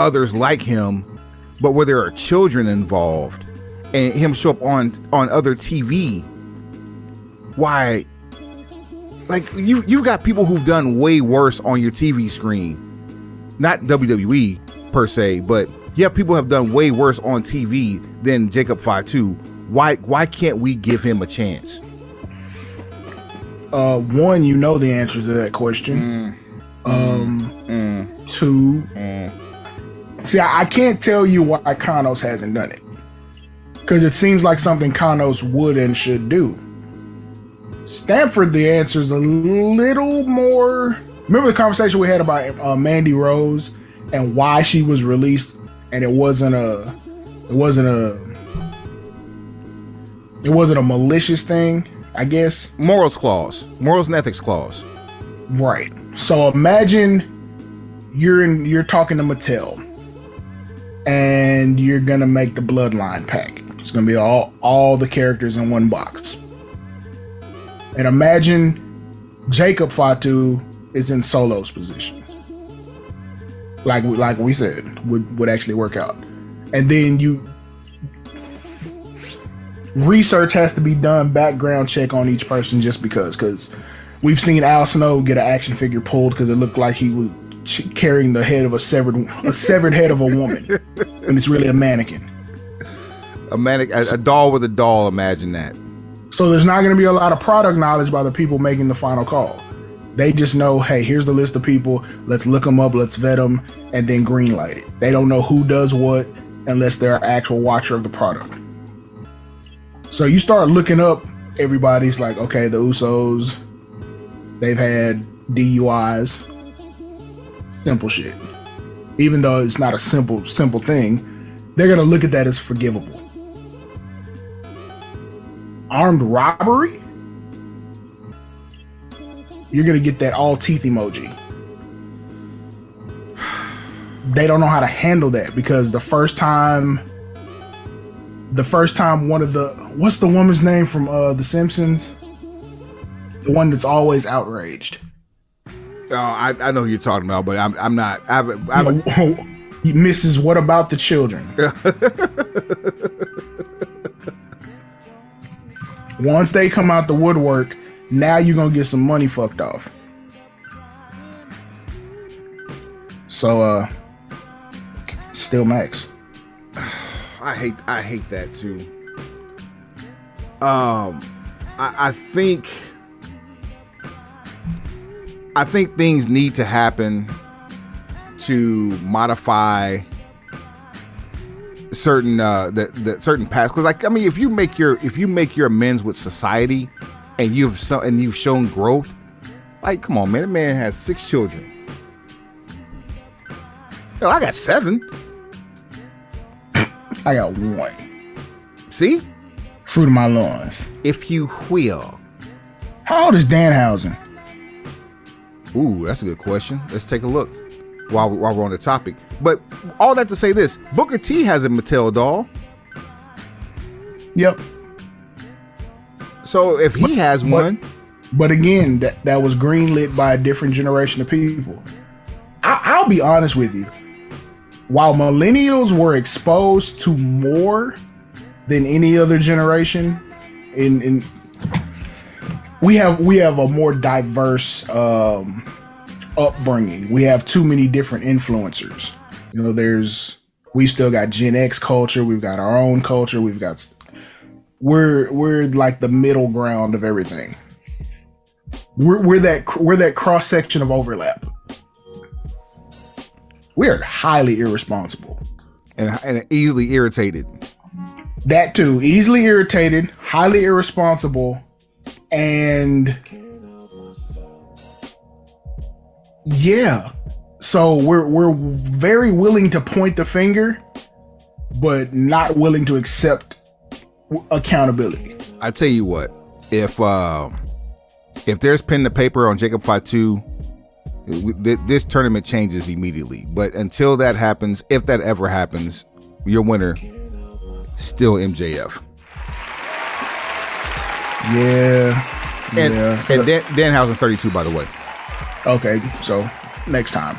others like him, but where there are children involved, and him show up on other TV, why? You've got people who've done way worse on your TV screen. Not WWE per se, but you have people who have done way worse on TV than Jacob Fatu. Why can't we give him a chance? One, the answer to that question. Two, see, I can't tell you why Kanos hasn't done it, because it seems like something Kanos would and should do. Stanford, the answer is a little more. Remember the conversation we had about Mandy Rose and why she was released, and it wasn't a malicious thing, I guess. Morals and ethics clause. Right. So imagine you're talking to Mattel, and you're gonna make the Bloodline pack. It's gonna be all the characters in one box. And imagine Jacob Fatu is in Solo's position. Like we said, would actually work out. And then research has to be done, background check on each person, just because we've seen Al Snow get an action figure pulled because it looked like he was carrying the head of a severed head of a woman, and it's really a mannequin. A doll with a doll. Imagine that. So there's not going to be a lot of product knowledge by the people making the final call. They just know, hey, here's the list of people. Let's look them up. Let's vet them, and then greenlight it. They don't know who does what unless they're an actual watcher of the product. So you start looking up everybody's like, okay, the Usos, they've had DUIs. Simple shit. Even though it's not a simple thing, they're going to look at that as forgivable. Armed robbery? You're going to get that all teeth emoji. They don't know how to handle that because the first time one of the, what's the woman's name from The Simpsons? The one that's always outraged. Oh, I know who you're talking about, but I'm not. Mrs. What about the children? Once they come out the woodwork, now you're gonna get some money fucked off. So still Max. I hate that too. I think things need to happen to modify certain the certain paths, because like, I mean, if you make your amends with society and you've shown growth, like, come on, man, the man has 6 children. Hell, I got 7. I got 1. See? Fruit of my loins. If you will. How old is Danhausen? Ooh, that's a good question. Let's take a look while we're on the topic. But all that to say this, Booker T has a Mattel doll. Yep. So if he has one. But again, that was greenlit by a different generation of people. I'll be honest with you. While millennials were exposed to more than any other generation, we have a more diverse upbringing. We have too many different influencers. You know, we still got Gen X culture. We've got our own culture. We're like the middle ground of everything. We're that cross section of overlap. We are highly irresponsible and easily irritated. That too, easily irritated, highly irresponsible, and yeah. So we're very willing to point the finger, but not willing to accept accountability. I tell you what, if there's pen to paper on Jacob Fatu, this tournament changes immediately. But until that happens, if that ever happens, your winner still MJF. Yeah. And Danhausen's 32, by the way. Okay, so next time.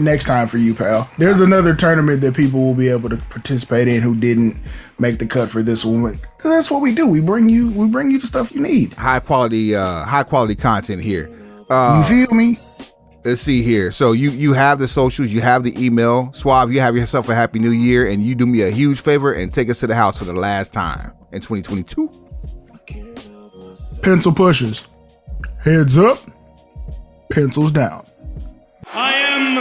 Next time for you, pal. There's another tournament that people will be able to participate in who didn't make the cut for this one. That's what we do. We bring you the stuff you need. High quality content here. You feel me? Let's see here. So you have the socials, you have the email. Suave, you have yourself a happy new year, and you do me a huge favor and take us to the house for the last time in 2022. Pencil pushers. Heads up. Pencils down. I am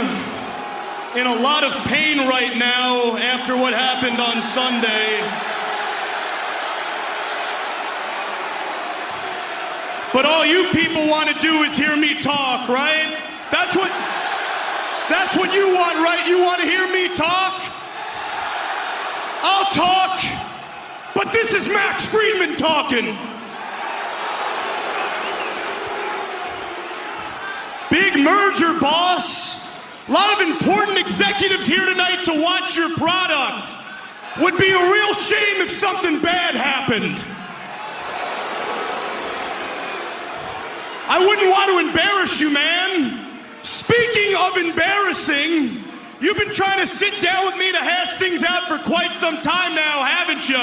in a lot of pain right now after what happened on Sunday. But all you people want to do is hear me talk, right? That's what you want, right? You want to hear me talk? I'll talk, but this is Max Friedman talking. Big merger, boss. A lot of important executives here tonight to watch your product. Would be a real shame if something bad happened. I wouldn't want to embarrass you, man. Speaking of embarrassing, you've been trying to sit down with me to hash things out for quite some time now, haven't you?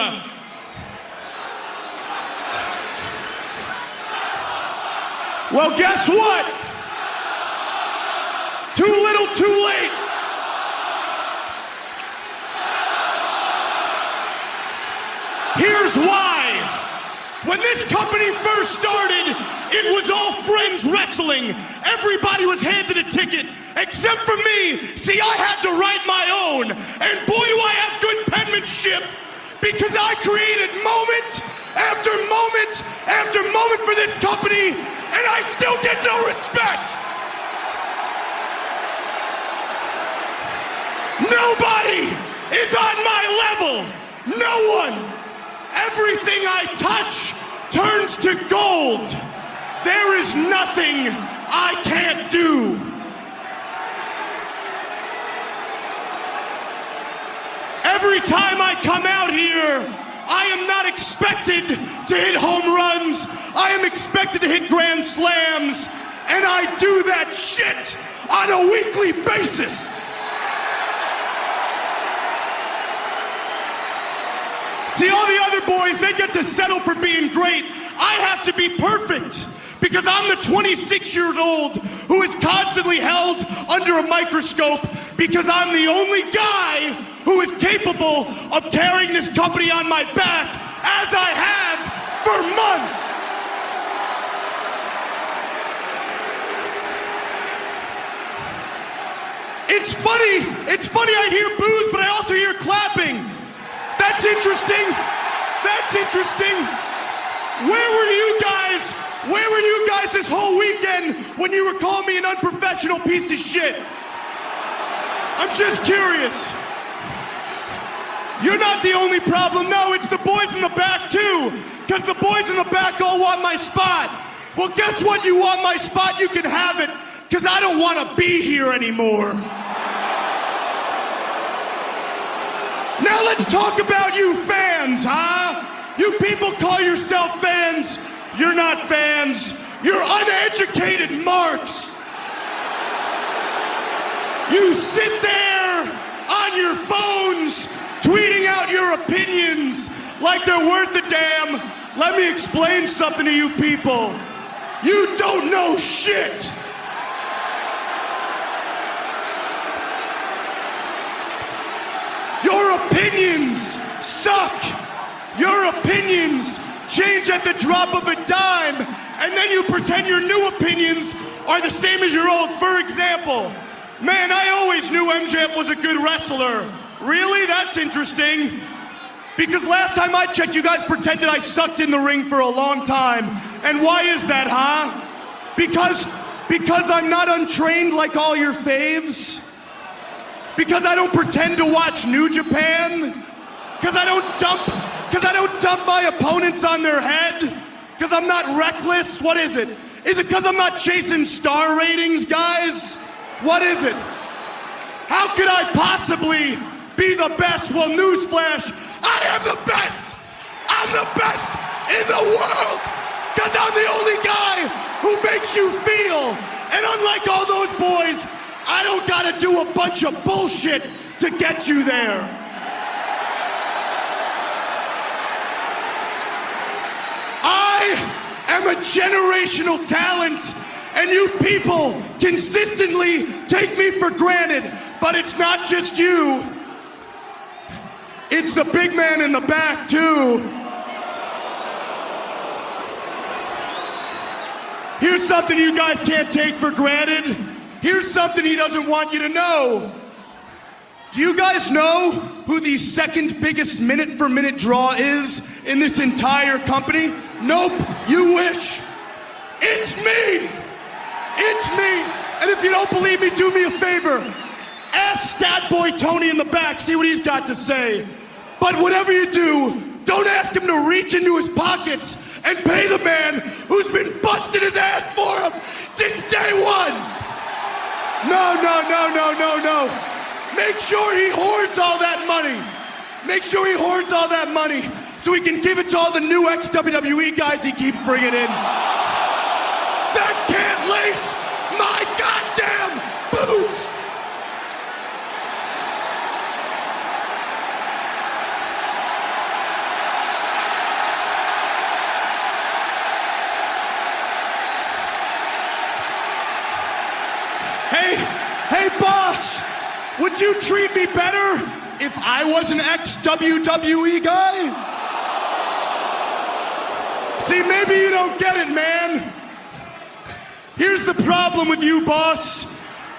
Well, guess what? Too little, too late. Here's why. When this company first started, it was all friends wrestling. Everybody was handed a ticket, except for me. See, I had to write my own. And boy, do I have good penmanship, because I created moment after moment after moment for this company, and I still get no respect. Nobody is on my level. No one. Everything I touch turns to gold. There is nothing I can't do. Every time I come out here, I am not expected to hit home runs. I am expected to hit grand slams. And I do that shit on a weekly basis. See, all the other boys, they get to settle for being great. I have to be perfect because I'm the 26 years old who is constantly held under a microscope because I'm the only guy who is capable of carrying this company on my back as I have for months. It's funny I hear boos, but I also hear clapping. That's interesting. Where were you guys this whole weekend when you were calling me an unprofessional piece of shit? I'm just curious. You're not the only problem. No, it's the boys in the back too. Because the boys in the back all want my spot. Well, guess what? You want my spot, you can have it. Because I don't want to be here anymore. Now let's talk about you fans, huh? You people call yourself fans. You're not fans. You're uneducated marks. You sit there on your phones tweeting out your opinions like they're worth a damn. Let me explain something to you people. You don't know shit. Your opinions suck. Your opinions change at the drop of a dime, and then you pretend your new opinions are the same as your old. For example, man, I always knew MJF was a good wrestler. Really? That's interesting. Because last time I checked, you guys pretended I sucked in the ring for a long time. And why is that, huh? Because I'm not untrained like all your faves? Because I don't pretend to watch New Japan? Because I don't dump my opponents on their head? Because I'm not reckless? What is it? Is it because I'm not chasing star ratings, guys? What is it? How could I possibly be the best? Well, newsflash, I am the best! I'm the best in the world! Because I'm the only guy who makes you feel. And unlike all those boys, I don't gotta do a bunch of bullshit to get you there. I am a generational talent, and you people consistently take me for granted. But it's not just you. It's the big man in the back, too. Here's something you guys can't take for granted. Here's something he doesn't want you to know. Do you guys know who the second biggest minute-for-minute draw is in this entire company? Nope, you wish. It's me. It's me. And if you don't believe me, do me a favor. Ask Stat Boy Tony in the back, see what he's got to say. But whatever you do, don't ask him to reach into his pockets and pay the man who's been busting his ass for him since day one. No. Make sure he hoards all that money. Make sure he hoards all that money so he can give it to all the new ex-WWE guys he keeps bringing in. That can't lace my goddamn boots. Hey, boss, would you treat me better if I was an ex-WWE guy? See, maybe you don't get it, man. Here's the problem with you, boss.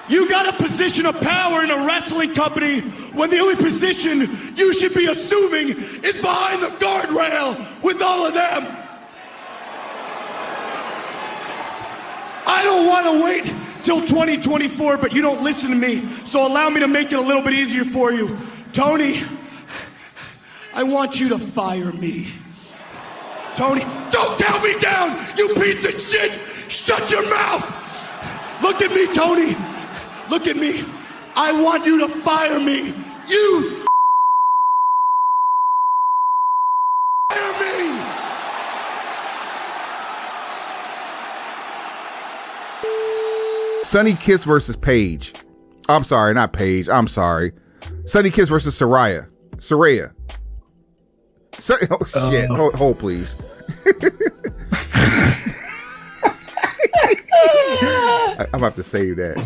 You got a position of power in a wrestling company when the only position you should be assuming is behind the guardrail with all of them. I don't want to wait till 2024, but you don't listen to me, so allow me to make it a little bit easier for you. Tony, I want you to fire me. Tony, don't tell me down, you piece of shit! Shut your mouth! Look at me, Tony. Look at me. I want you to fire me. You fire me! Sunny Kiss versus Paige. I'm sorry, not Paige. I'm sorry. Sunny Kiss versus Saraya. Oh, shit. Hold, please. I'm gonna have to save that.